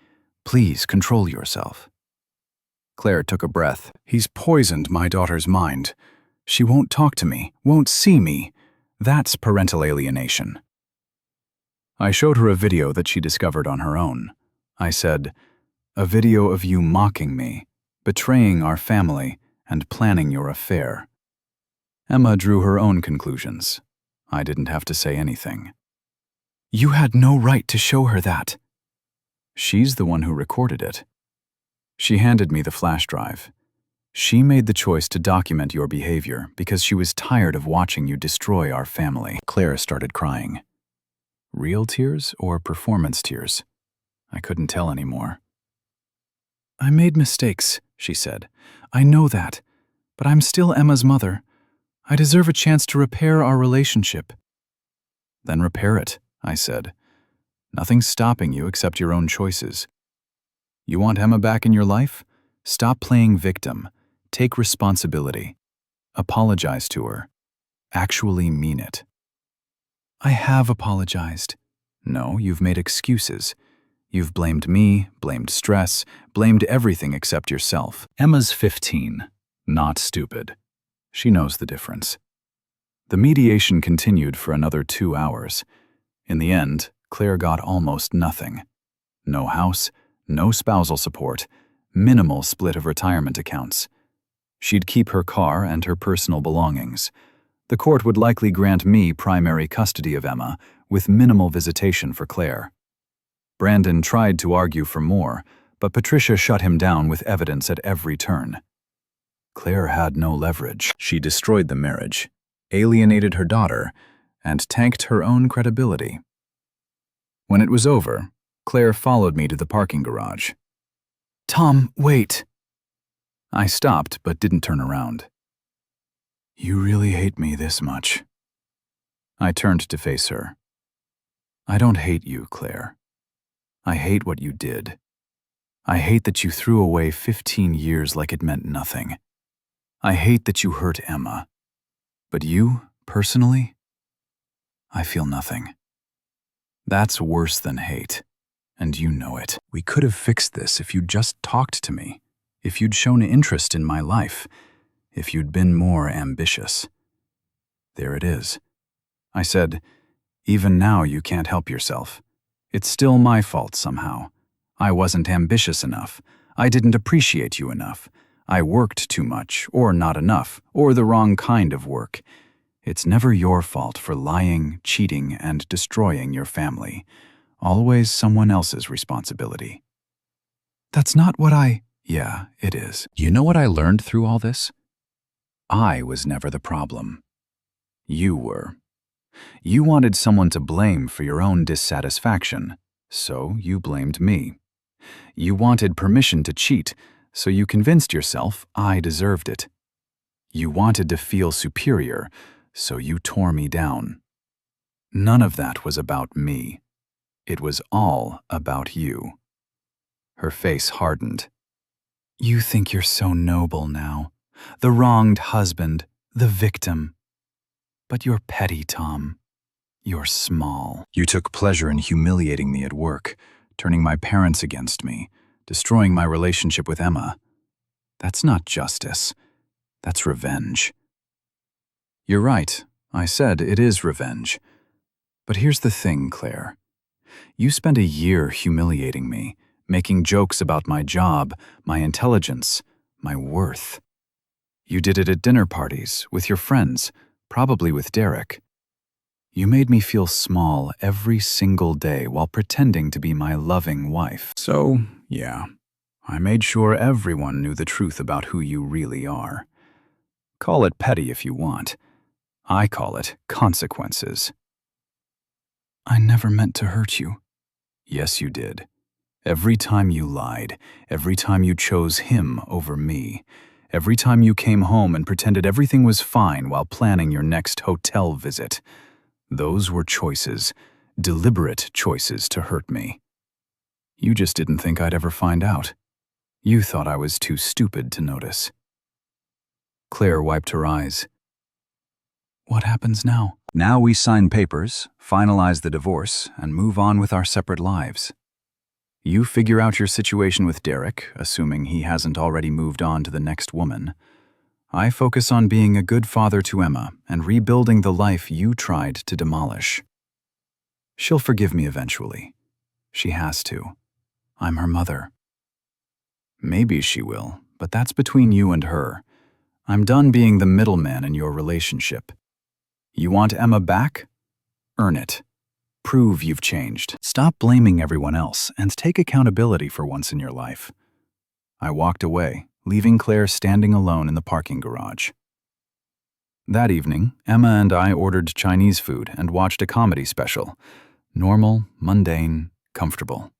please control yourself. Claire took a breath. He's poisoned my daughter's mind. She won't talk to me, won't see me. That's parental alienation. I showed her a video that she discovered on her own. I said, a video of you mocking me, betraying our family, and planning your affair. Emma drew her own conclusions. I didn't have to say anything. You had no right to show her that. She's the one who recorded it. She handed me the flash drive. She made the choice to document your behavior because she was tired of watching you destroy our family. Claire started crying. Real tears or performance tears? I couldn't tell anymore. I made mistakes, she said. I know that, but I'm still Emma's mother. I deserve a chance to repair our relationship. Then repair it, I said. Nothing's stopping you except your own choices. You want Emma back in your life? Stop playing victim. Take responsibility. Apologize to her. Actually mean it. I have apologized. No, you've made excuses. You've blamed me, blamed stress, blamed everything except yourself. Emma's 15, not stupid. She knows the difference. The mediation continued for another 2 hours. In the end, Claire got almost nothing. No house, no spousal support, minimal split of retirement accounts. She'd keep her car and her personal belongings. The court would likely grant me primary custody of Emma, with minimal visitation for Claire. Brandon tried to argue for more, but Patricia shut him down with evidence at every turn. Claire had no leverage. She destroyed the marriage, alienated her daughter, and tanked her own credibility. When it was over, Claire followed me to the parking garage. Tom, wait. I stopped but didn't turn around. You really hate me this much. I turned to face her. I don't hate you, Claire. I hate what you did. I hate that you threw away 15 years like it meant nothing. I hate that you hurt Emma. But you, personally, I feel nothing. That's worse than hate, and you know it. We could have fixed this if you'd just talked to me, if you'd shown interest in my life, if you'd been more ambitious. There it is. I said, even now you can't help yourself. It's still my fault somehow. I wasn't ambitious enough. I didn't appreciate you enough. I worked too much, or not enough, or the wrong kind of work. It's never your fault for lying, cheating, and destroying your family. Always someone else's responsibility. That's not what Yeah, it is. You know what I learned through all this? I was never the problem. You were. You wanted someone to blame for your own dissatisfaction, so you blamed me. You wanted permission to cheat, so you convinced yourself I deserved it. You wanted to feel superior, so you tore me down. None of that was about me. It was all about you. Her face hardened. You think you're so noble now, the wronged husband, the victim. But you're petty, Tom. You're small. You took pleasure in humiliating me at work, turning my parents against me, destroying my relationship with Emma. That's not justice. That's revenge. You're right. I said it is revenge. But here's the thing, Claire. You spent a year humiliating me, making jokes about my job, my intelligence, my worth. You did it at dinner parties, with your friends, probably with Derek. You made me feel small every single day while pretending to be my loving wife. So, yeah, I made sure everyone knew the truth about who you really are. Call it petty if you want. I call it consequences. I never meant to hurt you. Yes, you did. Every time you lied, every time you chose him over me, every time you came home and pretended everything was fine while planning your next hotel visit. Those were choices, deliberate choices to hurt me. You just didn't think I'd ever find out. You thought I was too stupid to notice. Claire wiped her eyes. What happens now? Now we sign papers, finalize the divorce, and move on with our separate lives. You figure out your situation with Derek, assuming he hasn't already moved on to the next woman. I focus on being a good father to Emma and rebuilding the life you tried to demolish. She'll forgive me eventually. She has to. I'm her mother. Maybe she will, but that's between you and her. I'm done being the middleman in your relationship. You want Emma back? Earn it. Prove you've changed. Stop blaming everyone else and take accountability for once in your life. I walked away, leaving Claire standing alone in the parking garage. That evening, Emma and I ordered Chinese food and watched a comedy special. Normal, mundane, comfortable.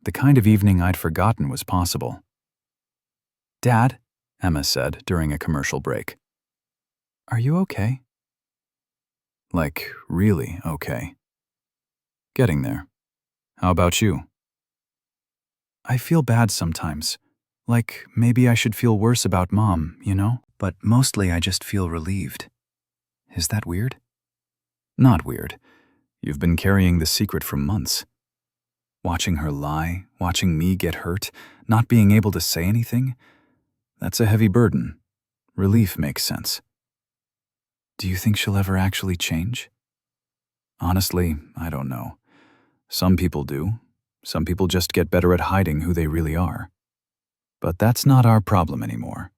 The kind of evening I'd forgotten was possible. Dad, Emma said during a commercial break. Are you okay? Like, really okay. Getting there. How about you? I feel bad sometimes. Like, maybe I should feel worse about Mom, you know? But mostly I just feel relieved. Is that weird? Not weird. You've been carrying the secret for months. Watching her lie, watching me get hurt, not being able to say anything, that's a heavy burden. Relief makes sense. Do you think she'll ever actually change? Honestly, I don't know. Some people do. Some people just get better at hiding who they really are. But that's not our problem anymore.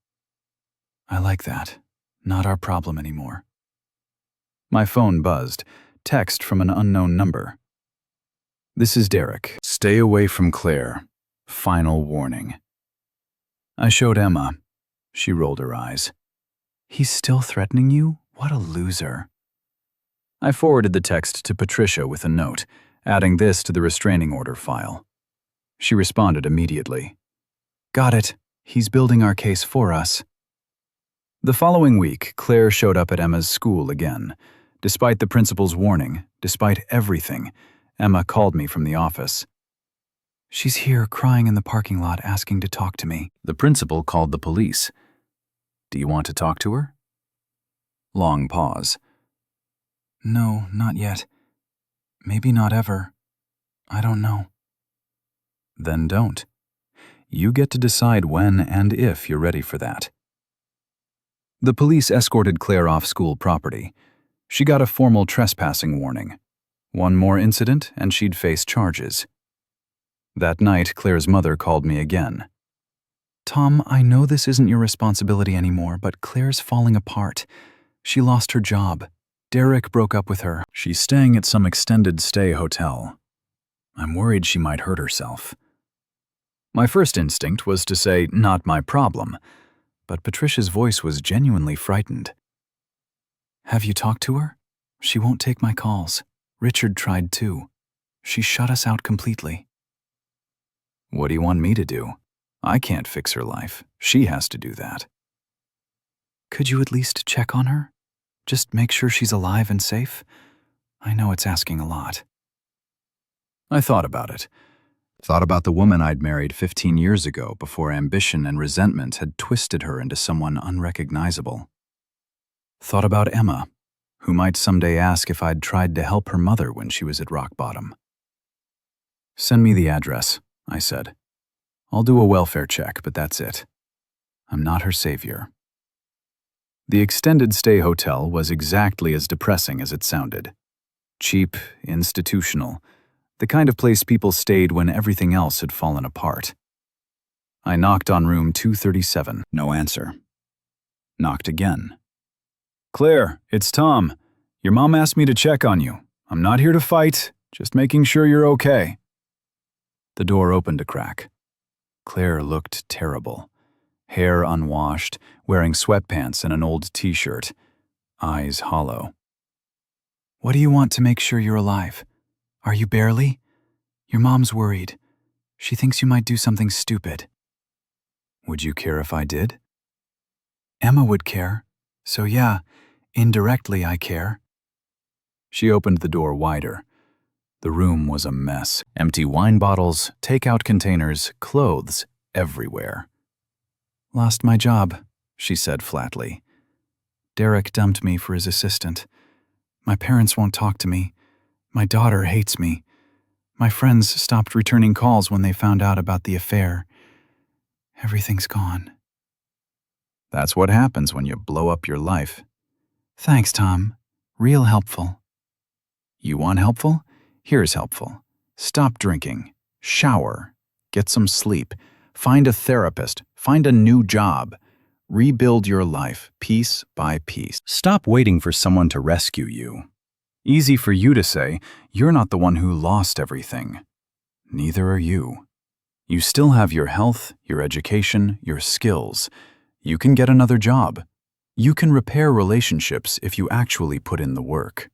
I like that. Not our problem anymore. My phone buzzed. Text from an unknown number. This is Derek. Stay away from Claire. Final warning. I showed Emma. She rolled her eyes. He's still threatening you? What a loser. I forwarded the text to Patricia with a note, adding this to the restraining order file. She responded immediately. Got it. He's building our case for us. The following week, Claire showed up at Emma's school again. Despite the principal's warning, despite everything, Emma called me from the office. She's here crying in the parking lot asking to talk to me. The principal called the police. Do you want to talk to her? Long pause. No, not yet. Maybe not ever. I don't know. Then don't. You get to decide when and if you're ready for that. The police escorted Claire off school property. She got a formal trespassing warning. One more incident and she'd face charges. That night, Claire's mother called me again. Tom, I know this isn't your responsibility anymore, but Claire's falling apart. She lost her job. Derek broke up with her. She's staying at some extended stay hotel. I'm worried she might hurt herself. My first instinct was to say, not my problem, but Patricia's voice was genuinely frightened. Have you talked to her? She won't take my calls. Richard tried too. She shut us out completely. What do you want me to do? I can't fix her life. She has to do that. Could you at least check on her? Just make sure she's alive and safe? I know it's asking a lot. I thought about it. Thought about the woman I'd married 15 years ago before ambition and resentment had twisted her into someone unrecognizable. Thought about Emma, who might someday ask if I'd tried to help her mother when she was at rock bottom. Send me the address, I said. I'll do a welfare check, but that's it. I'm not her savior. The extended stay hotel was exactly as depressing as it sounded. Cheap, institutional, The kind of place people stayed when everything else had fallen apart. I knocked on room 237. No answer. Knocked again. "Claire, it's Tom. Your mom asked me to check on you. I'm not here to fight, just making sure you're okay." The door opened a crack. Claire looked terrible. Hair unwashed, wearing sweatpants and an old t-shirt. Eyes hollow. "What do you want to make sure you're alive? Are you barely? Your mom's worried. She thinks you might do something stupid." "Would you care if I did?" "Emma would care. So yeah, indirectly I care." She opened the door wider. The room was a mess. Empty wine bottles, takeout containers, clothes everywhere. "Lost my job," she said flatly. "Derek dumped me for his assistant. My parents won't talk to me. My daughter hates me. My friends stopped returning calls when they found out about the affair. Everything's gone." "That's what happens when you blow up your life." "Thanks, Tom. Real helpful." "You want helpful? Here's helpful. Stop drinking. Shower. Get some sleep. Find a therapist. Find a new job. Rebuild your life, piece by piece. Stop waiting for someone to rescue you. Easy for you to say, you're not the one who lost everything. Neither are you. You still have your health, your education, your skills. You can get another job. You can repair relationships if you actually put in the work.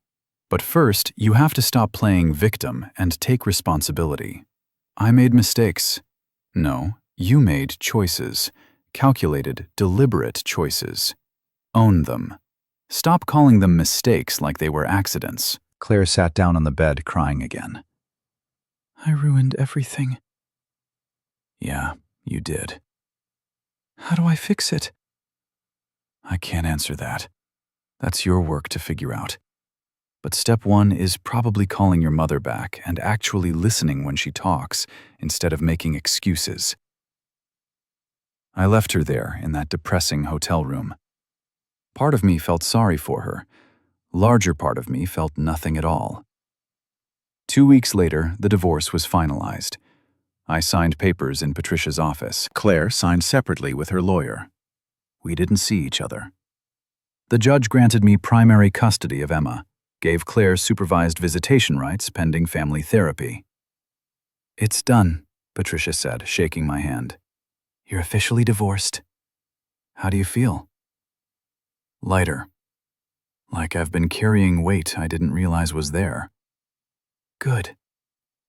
But first, you have to stop playing victim and take responsibility. I made mistakes. No, you made choices. Calculated, deliberate choices. Own them. Stop calling them mistakes like they were accidents. Claire sat down on the bed, crying again. "I ruined everything." "Yeah, you did." "How do I fix it?" "I can't answer that. That's your work to figure out. But step one is probably calling your mother back and actually listening when she talks, instead of making excuses." I left her there in that depressing hotel room. Part of me felt sorry for her. Larger part of me felt nothing at all. 2 weeks later, the divorce was finalized. I signed papers in Patricia's office. Claire signed separately with her lawyer. We didn't see each other. The judge granted me primary custody of Emma, gave Claire supervised visitation rights pending family therapy. "It's done," Patricia said, shaking my hand. "You're officially divorced." "How do you feel?" "Lighter. Like I've been carrying weight I didn't realize was there." "Good.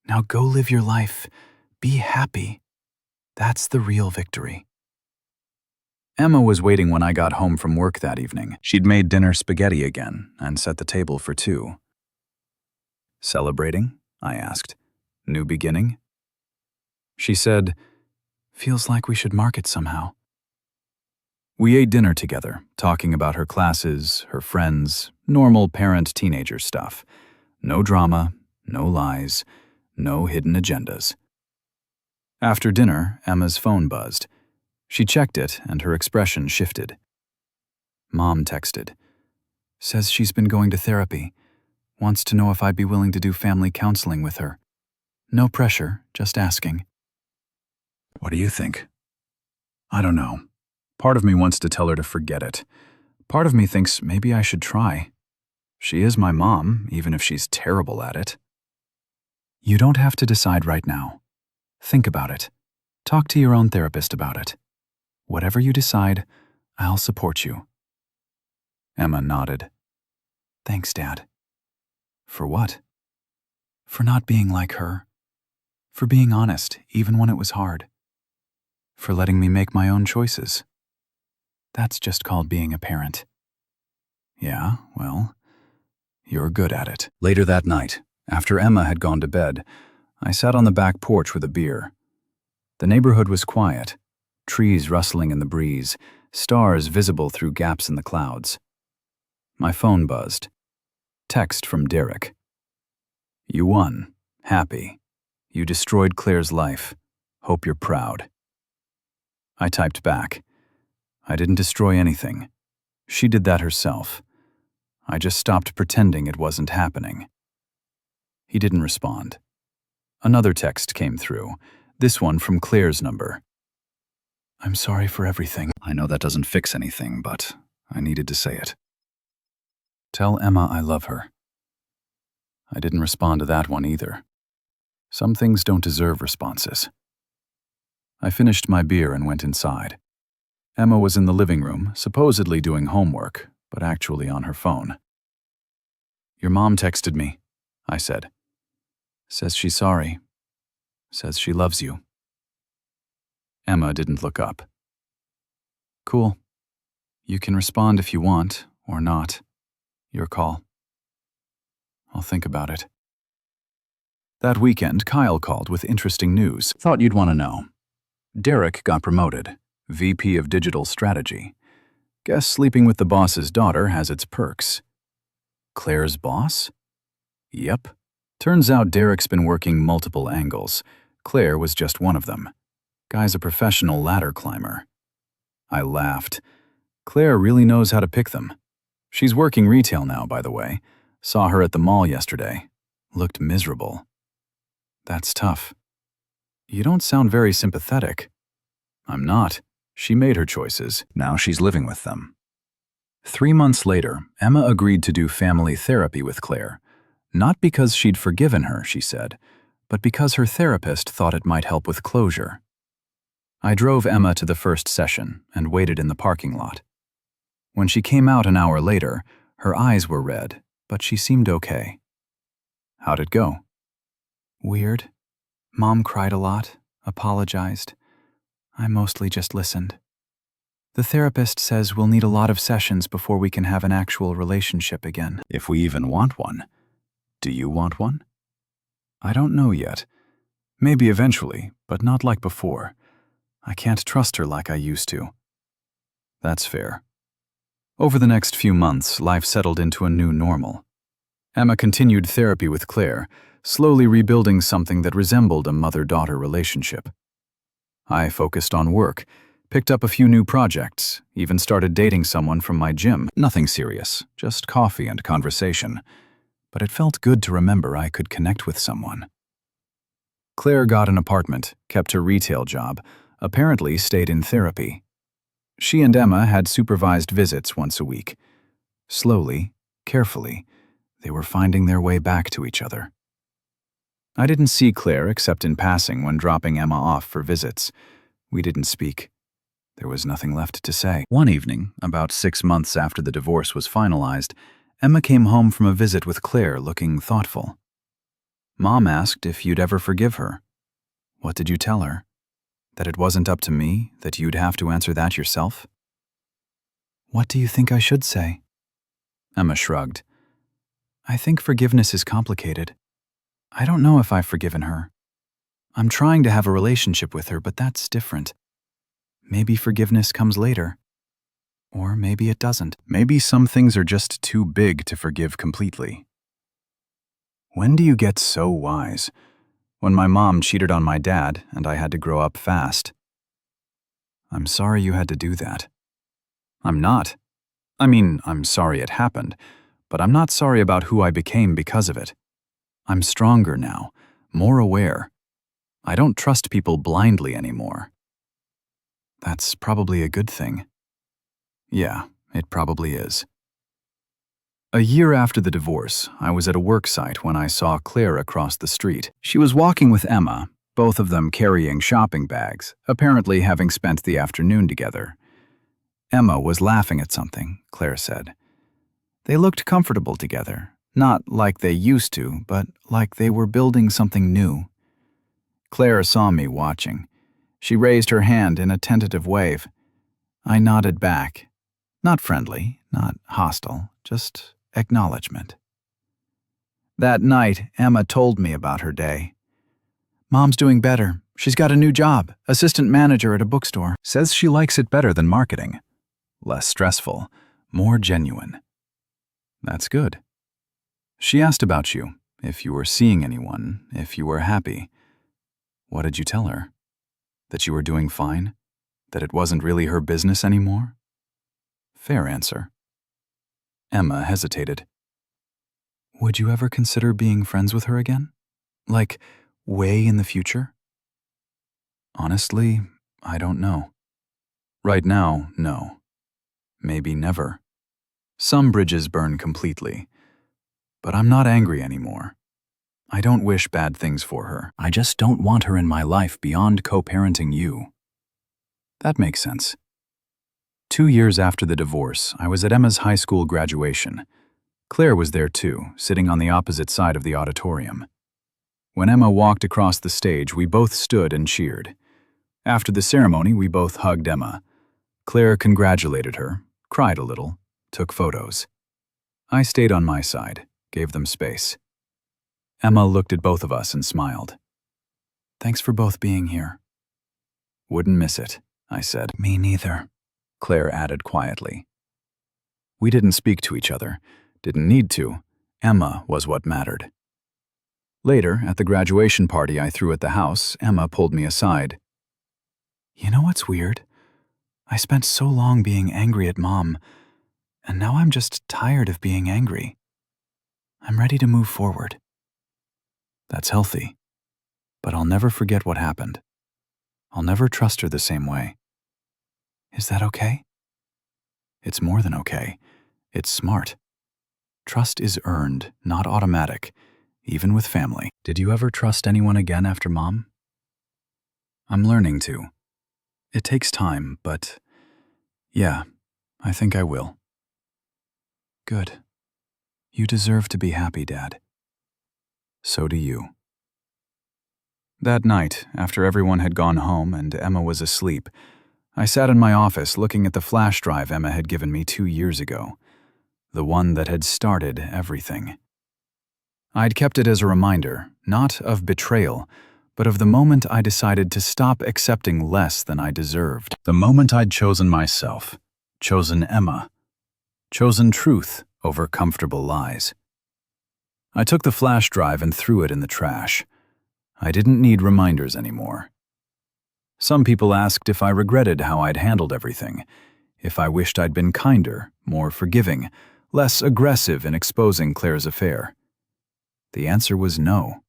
Now go live your life. Be happy. That's the real victory." Emma was waiting when I got home from work that evening. She'd made dinner spaghetti again and set the table for 2. "Celebrating?" I asked. "New beginning?" She said, "Feels like we should mark it somehow." We ate dinner together, talking about her classes, her friends, normal parent-teenager stuff. No drama, no lies, no hidden agendas. After dinner, Emma's phone buzzed. She checked it, and her expression shifted. Mom texted. "Says she's been going to therapy. Wants to know if I'd be willing to do family counseling with her. No pressure, just asking." "What do you think?" "I don't know. Part of me wants to tell her to forget it. Part of me thinks maybe I should try. She is my mom, even if she's terrible at it." "You don't have to decide right now. Think about it. Talk to your own therapist about it. Whatever you decide, I'll support you." Emma nodded. "Thanks, Dad." "For what?" "For not being like her. For being honest, even when it was hard. For letting me make my own choices. That's just called being a parent." "Yeah, well, you're good at it." Later that night, after Emma had gone to bed, I sat on the back porch with a beer. The neighborhood was quiet. Trees rustling in the breeze, stars visible through gaps in the clouds. My phone buzzed. Text from Derek. "You won. Happy. You destroyed Claire's life. Hope you're proud." I typed back. "I didn't destroy anything. She did that herself. I just stopped pretending it wasn't happening." He didn't respond. Another text came through, this one from Claire's number. I'm sorry for everything. I know that doesn't fix anything, but I needed to say it. Tell Emma I love her. I didn't respond to that one either. Some things don't deserve responses. I finished my beer and went inside. Emma was in the living room, supposedly doing homework, but actually on her phone. Your mom texted me, I said. Says she's sorry. Says she loves you. Emma didn't look up. Cool. You can respond if you want, or not. Your call. I'll think about it. That weekend, Kyle called with interesting news. Thought you'd want to know. Derek got promoted, VP of Digital Strategy. Guess sleeping with the boss's daughter has its perks. Claire's boss? Yep. Turns out Derek's been working multiple angles. Claire was just one of them. Guy's a professional ladder climber. I laughed. Claire really knows how to pick them. She's working retail now, by the way. Saw her at the mall yesterday. Looked miserable. That's tough. You don't sound very sympathetic. I'm not. She made her choices. Now she's living with them. 3 months later, Emma agreed to do family therapy with Claire. Not because she'd forgiven her, she said, but because her therapist thought it might help with closure. I drove Emma to the first session and waited in the parking lot. When she came out an hour later, her eyes were red, but she seemed okay. How'd it go? Weird. Mom cried a lot, apologized. I mostly just listened. The therapist says we'll need a lot of sessions before we can have an actual relationship again. If we even want one. Do you want one? I don't know yet. Maybe eventually, but not like before. I can't trust her like I used to. That's fair. Over the next few months, life settled into a new normal. Emma continued therapy with Claire, slowly rebuilding something that resembled a mother-daughter relationship. I focused on work, picked up a few new projects, even started dating someone from my gym. Nothing serious, just coffee and conversation. But it felt good to remember I could connect with someone. Claire got an apartment, kept her retail job, apparently stayed in therapy. She and Emma had supervised visits once a week. Slowly, carefully, they were finding their way back to each other. I didn't see Claire except in passing when dropping Emma off for visits. We didn't speak. There was nothing left to say. One evening, about 6 months after the divorce was finalized, Emma came home from a visit with Claire looking thoughtful. Mom asked if you'd ever forgive her. What did you tell her? That it wasn't up to me, that you'd have to answer that yourself? What do you think I should say? Emma shrugged. I think forgiveness is complicated. I don't know if I've forgiven her. I'm trying to have a relationship with her, but that's different. Maybe forgiveness comes later. Or maybe it doesn't. Maybe some things are just too big to forgive completely. When do you get so wise? When my mom cheated on my dad and I had to grow up fast. I'm sorry you had to do that. I'm not. I mean, I'm sorry it happened, but I'm not sorry about who I became because of it. I'm stronger now, more aware. I don't trust people blindly anymore. That's probably a good thing. Yeah, it probably is. A year after the divorce, I was at a work site when I saw Claire across the street. She was walking with Emma, both of them carrying shopping bags, apparently having spent the afternoon together. Emma was laughing at something, Claire said. They looked comfortable together, not like they used to, but like they were building something new. Claire saw me watching. She raised her hand in a tentative wave. I nodded back. Not friendly, not hostile, just acknowledgement. That night, Emma told me about her day. Mom's doing better. She's got a new job, assistant manager at a bookstore. Says she likes it better than marketing. Less stressful, more genuine. That's good. She asked about you, if you were seeing anyone, if you were happy. What did you tell her? That you were doing fine? That it wasn't really her business anymore? Fair answer. Emma hesitated. Would you ever consider being friends with her again? Like, Way in the future? Honestly, I don't know. Right now, no. Maybe never. Some bridges burn completely. But I'm not angry anymore. I don't wish bad things for her. I just don't want her in my life beyond co-parenting you. That makes sense. 2 years after the divorce, I was at Emma's high school graduation. Claire was there too, sitting on the opposite side of the auditorium. When Emma walked across the stage, we both stood and cheered. After the ceremony, we both hugged Emma. Claire congratulated her, cried a little, took photos. I stayed on my side, gave them space. Emma looked at both of us and smiled. Thanks for both being here. Wouldn't miss it, I said. Me neither, Claire added quietly. We didn't speak to each other, didn't need to. Emma was what mattered. Later, at the graduation party I threw at the house, Emma pulled me aside. You know what's weird? I spent so long being angry at Mom, and now I'm just tired of being angry. I'm ready to move forward. That's healthy, but I'll never forget what happened. I'll never trust her the same way. Is that okay? It's more than okay. It's smart. Trust is earned, not automatic, even with family. Did you ever trust anyone again after Mom? I'm learning to. It takes time, but yeah, I think I will. Good. You deserve to be happy, Dad. So do you. That night, after everyone had gone home and Emma was asleep, I sat in my office looking at the flash drive Emma had given me 2 years ago, the one that had started everything. I'd kept it as a reminder, not of betrayal, but of the moment I decided to stop accepting less than I deserved. The moment I'd chosen myself, chosen Emma, chosen truth over comfortable lies. I took the flash drive and threw it in the trash. I didn't need reminders anymore. Some people asked if I regretted how I'd handled everything, if I wished I'd been kinder, more forgiving, less aggressive in exposing Claire's affair. The answer was no.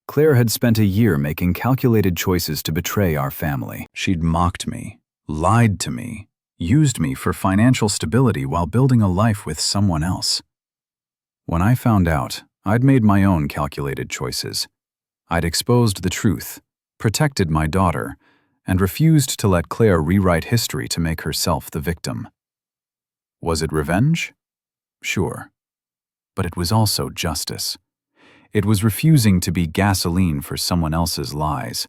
Claire had spent a year making calculated choices to betray our family. She'd mocked me, lied to me, used me for financial stability while building a life with someone else. When I found out, I'd made my own calculated choices. I'd exposed the truth, protected my daughter, and refused to let Claire rewrite history to make herself the victim. Was it revenge? Sure. But it was also justice. It was refusing to be gasoline for someone else's lies.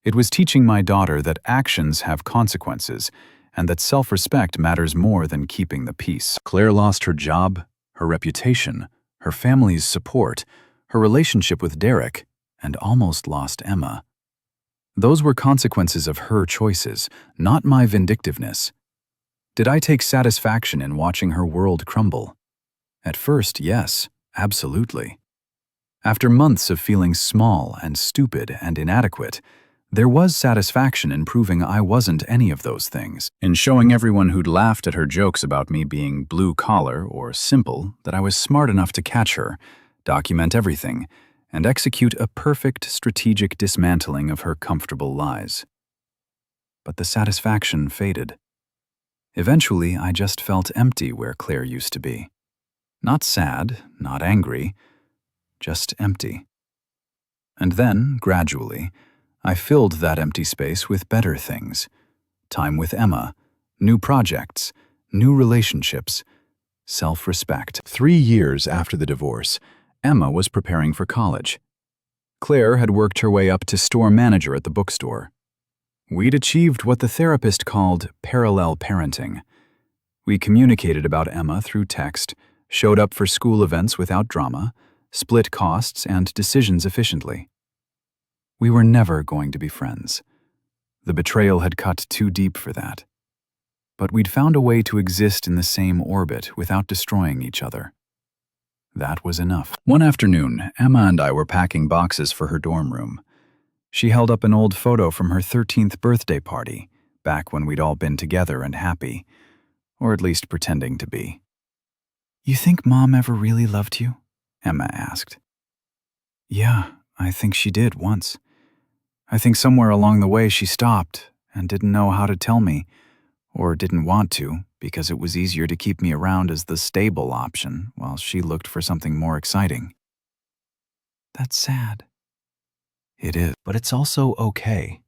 It was teaching my daughter that actions have consequences and that self-respect matters more than keeping the peace. Claire lost her job, her reputation, her family's support, her relationship with Derek, and almost lost Emma. Those were consequences of her choices, not my vindictiveness. Did I take satisfaction in watching her world crumble? At first, yes, absolutely. After months of feeling small and stupid and inadequate, there was satisfaction in proving I wasn't any of those things, in showing everyone who'd laughed at her jokes about me being blue-collar or simple that I was smart enough to catch her, document everything, and execute a perfect strategic dismantling of her comfortable lies. But the satisfaction faded. Eventually, I just felt empty where Claire used to be. Not sad, not angry, just empty. And then, gradually, I filled that empty space with better things. Time with Emma, new projects, new relationships, self-respect. 3 years after the divorce, Emma was preparing for college. Claire had worked her way up to store manager at the bookstore. We'd achieved what the therapist called parallel parenting. We communicated about Emma through text, showed up for school events without drama, split costs and decisions efficiently. We were never going to be friends. The betrayal had cut too deep for that. But we'd found a way to exist in the same orbit without destroying each other. That was enough. One afternoon, Emma and I were packing boxes for her dorm room. She held up an old photo from her 13th birthday party, back when we'd all been together and happy, or at least pretending to be. You think Mom ever really loved you? Emma asked. Yeah, I think she did once. I think somewhere along the way she stopped and didn't know how to tell me, or didn't want to, because it was easier to keep me around as the stable option while she looked for something more exciting. That's sad. It is, but it's also okay.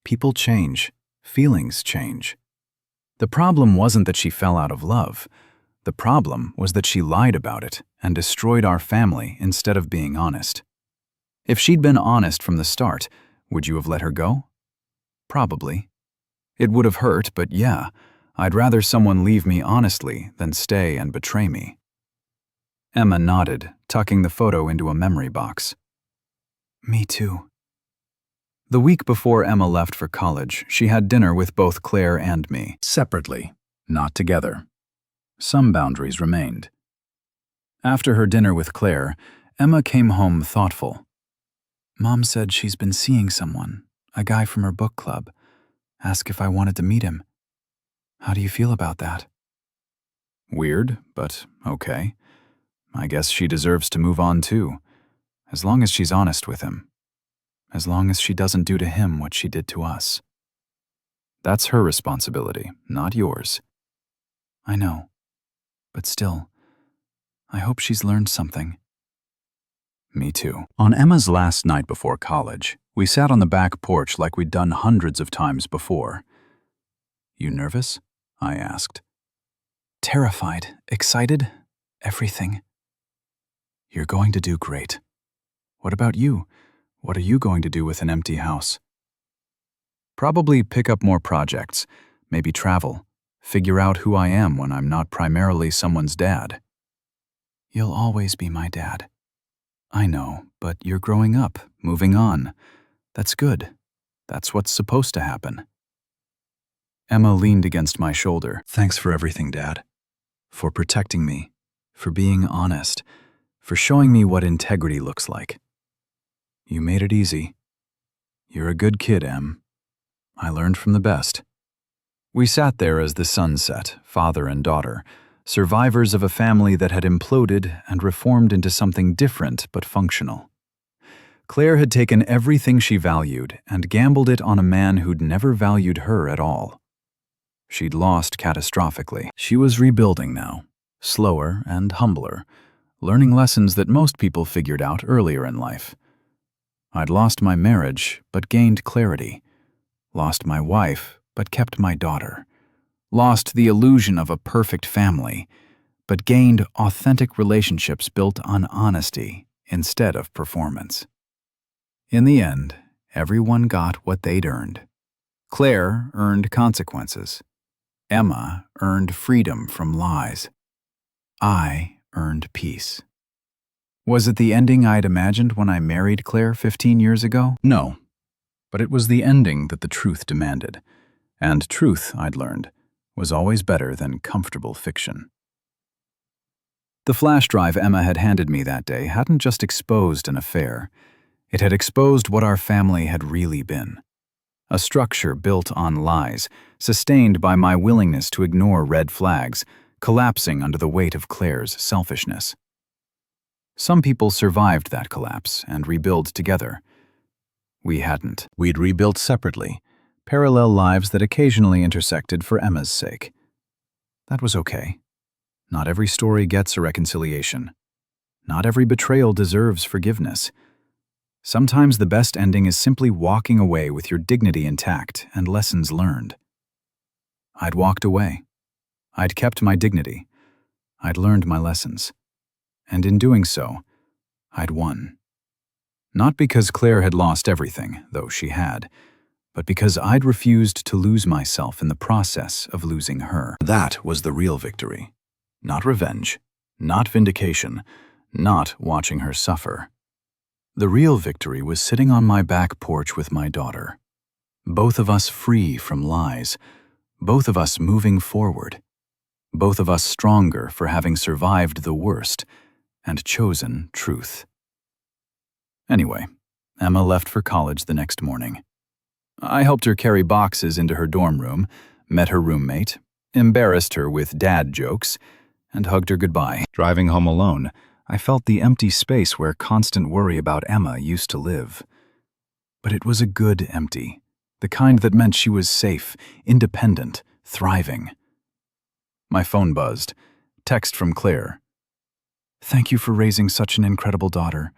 People change. Feelings change. The problem wasn't that she fell out of love. The problem was that she lied about it and destroyed our family instead of being honest. If she'd been honest from the start, would you have let her go? Probably. It would have hurt, but yeah, I'd rather someone leave me honestly than stay and betray me. Emma nodded, tucking the photo into a memory box. Me too. The week before Emma left for college, she had dinner with both Claire and me, separately, not together. Some boundaries remained. After her dinner with Claire, Emma came home thoughtful. Mom said she's been seeing someone, a guy from her book club. Asked if I wanted to meet him. How do you feel about that? Weird, but okay. I guess she deserves to move on too, as long as she's honest with him. As long as she doesn't do to him what she did to us. That's her responsibility, not yours. I know, but still, I hope she's learned something. Me too. On Emma's last night before college, we sat on the back porch like we'd done hundreds of times before. You nervous? I asked. Terrified, excited, everything. You're going to do great. What about you? What are you going to do with an empty house? Probably pick up more projects, maybe travel, figure out who I am when I'm not primarily someone's dad. You'll always be my dad. I know, but you're growing up, moving on. That's good. That's what's supposed to happen. Emma leaned against my shoulder. Thanks for everything, Dad. For protecting me, for being honest, for showing me what integrity looks like. You made it easy. You're a good kid, Em. I learned from the best. We sat there as the sun set, father and daughter, survivors of a family that had imploded and reformed into something different but functional. Claire had taken everything she valued and gambled it on a man who'd never valued her at all. She'd lost catastrophically. She was rebuilding now, slower and humbler, learning lessons that most people figured out earlier in life. I'd lost my marriage, but gained clarity. Lost my wife, but kept my daughter. Lost the illusion of a perfect family, but gained authentic relationships built on honesty instead of performance. In the end, everyone got what they'd earned. Claire earned consequences. Emma earned freedom from lies. I earned peace. Was it the ending I'd imagined when I married Claire 15 years ago? No, but it was the ending that the truth demanded. And truth, I'd learned, was always better than comfortable fiction. The flash drive Emma had handed me that day hadn't just exposed an affair. It had exposed what our family had really been. A structure built on lies, sustained by my willingness to ignore red flags, collapsing under the weight of Claire's selfishness. Some people survived that collapse and rebuilt together. We hadn't. We'd rebuilt separately, parallel lives that occasionally intersected for Emma's sake. That was okay. Not every story gets a reconciliation. Not every betrayal deserves forgiveness. Sometimes the best ending is simply walking away with your dignity intact and lessons learned. I'd walked away. I'd kept my dignity. I'd learned my lessons. And in doing so, I'd won. Not because Claire had lost everything, though she had, but because I'd refused to lose myself in the process of losing her. That was the real victory. Not revenge, not vindication, not watching her suffer. The real victory was sitting on my back porch with my daughter. Both of us free from lies, both of us moving forward, both of us stronger for having survived the worst and chosen truth. Anyway, Emma left for college the next morning. I helped her carry boxes into her dorm room, met her roommate, embarrassed her with dad jokes, and hugged her goodbye. Driving home alone, I felt the empty space where constant worry about Emma used to live. But it was a good empty, the kind that meant she was safe, independent, thriving. My phone buzzed. Text from Claire. "Thank you for raising such an incredible daughter.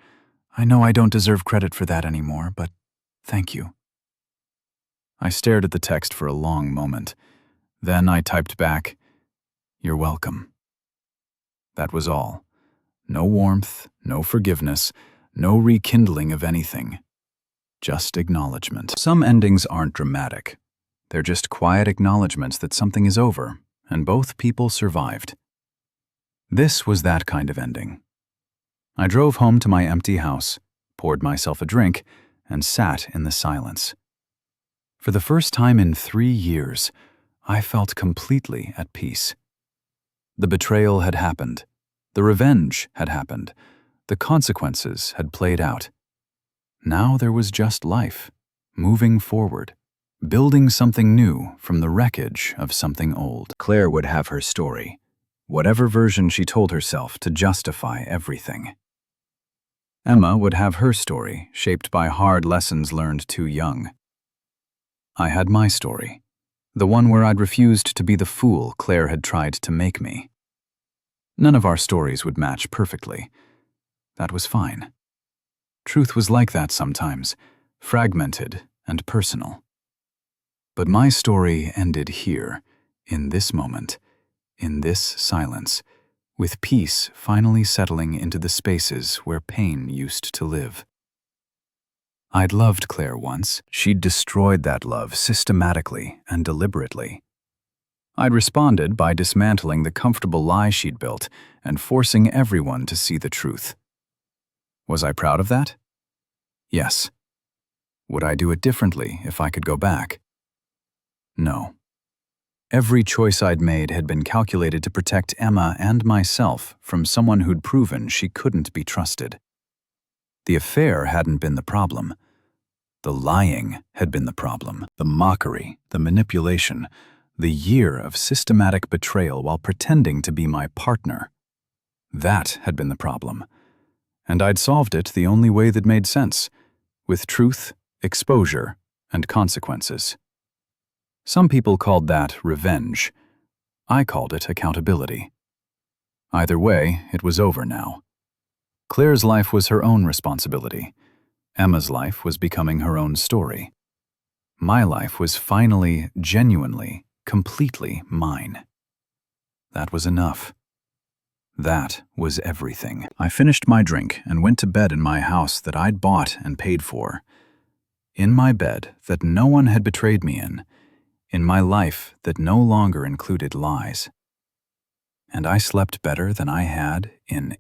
I know I don't deserve credit for that anymore, but thank you." I stared at the text for a long moment. Then I typed back, "You're welcome." That was all. No warmth, no forgiveness, no rekindling of anything. Just acknowledgement. Some endings aren't dramatic. They're just quiet acknowledgements that something is over, and both people survived. This was that kind of ending. I drove home to my empty house, poured myself a drink, and sat in the silence. For the first time in 3 years, I felt completely at peace. The betrayal had happened. The revenge had happened. The consequences had played out. Now there was just life, moving forward, building something new from the wreckage of something old. Claire would have her story, whatever version she told herself to justify everything. Emma would have her story, shaped by hard lessons learned too young. I had my story, the one where I'd refused to be the fool Claire had tried to make me. None of our stories would match perfectly. That was fine. Truth was like that sometimes, fragmented and personal. But my story ended here, in this moment, in this silence, with peace finally settling into the spaces where pain used to live. I'd loved Claire once. She'd destroyed that love systematically and deliberately. I'd responded by dismantling the comfortable lie she'd built and forcing everyone to see the truth. Was I proud of that? Yes. Would I do it differently if I could go back? No. Every choice I'd made had been calculated to protect Emma and myself from someone who'd proven she couldn't be trusted. The affair hadn't been the problem. The lying had been the problem. The mockery, the manipulation, the year of systematic betrayal while pretending to be my partner. That had been the problem. And I'd solved it the only way that made sense, with truth, exposure, and consequences. Some people called that revenge. I called it accountability. Either way, it was over now. Claire's life was her own responsibility. Emma's life was becoming her own story. My life was finally, genuinely, completely mine. That was enough. That was everything. I finished my drink and went to bed in my house that I'd bought and paid for. In my bed that no one had betrayed me in my life that no longer included lies. And I slept better than I had in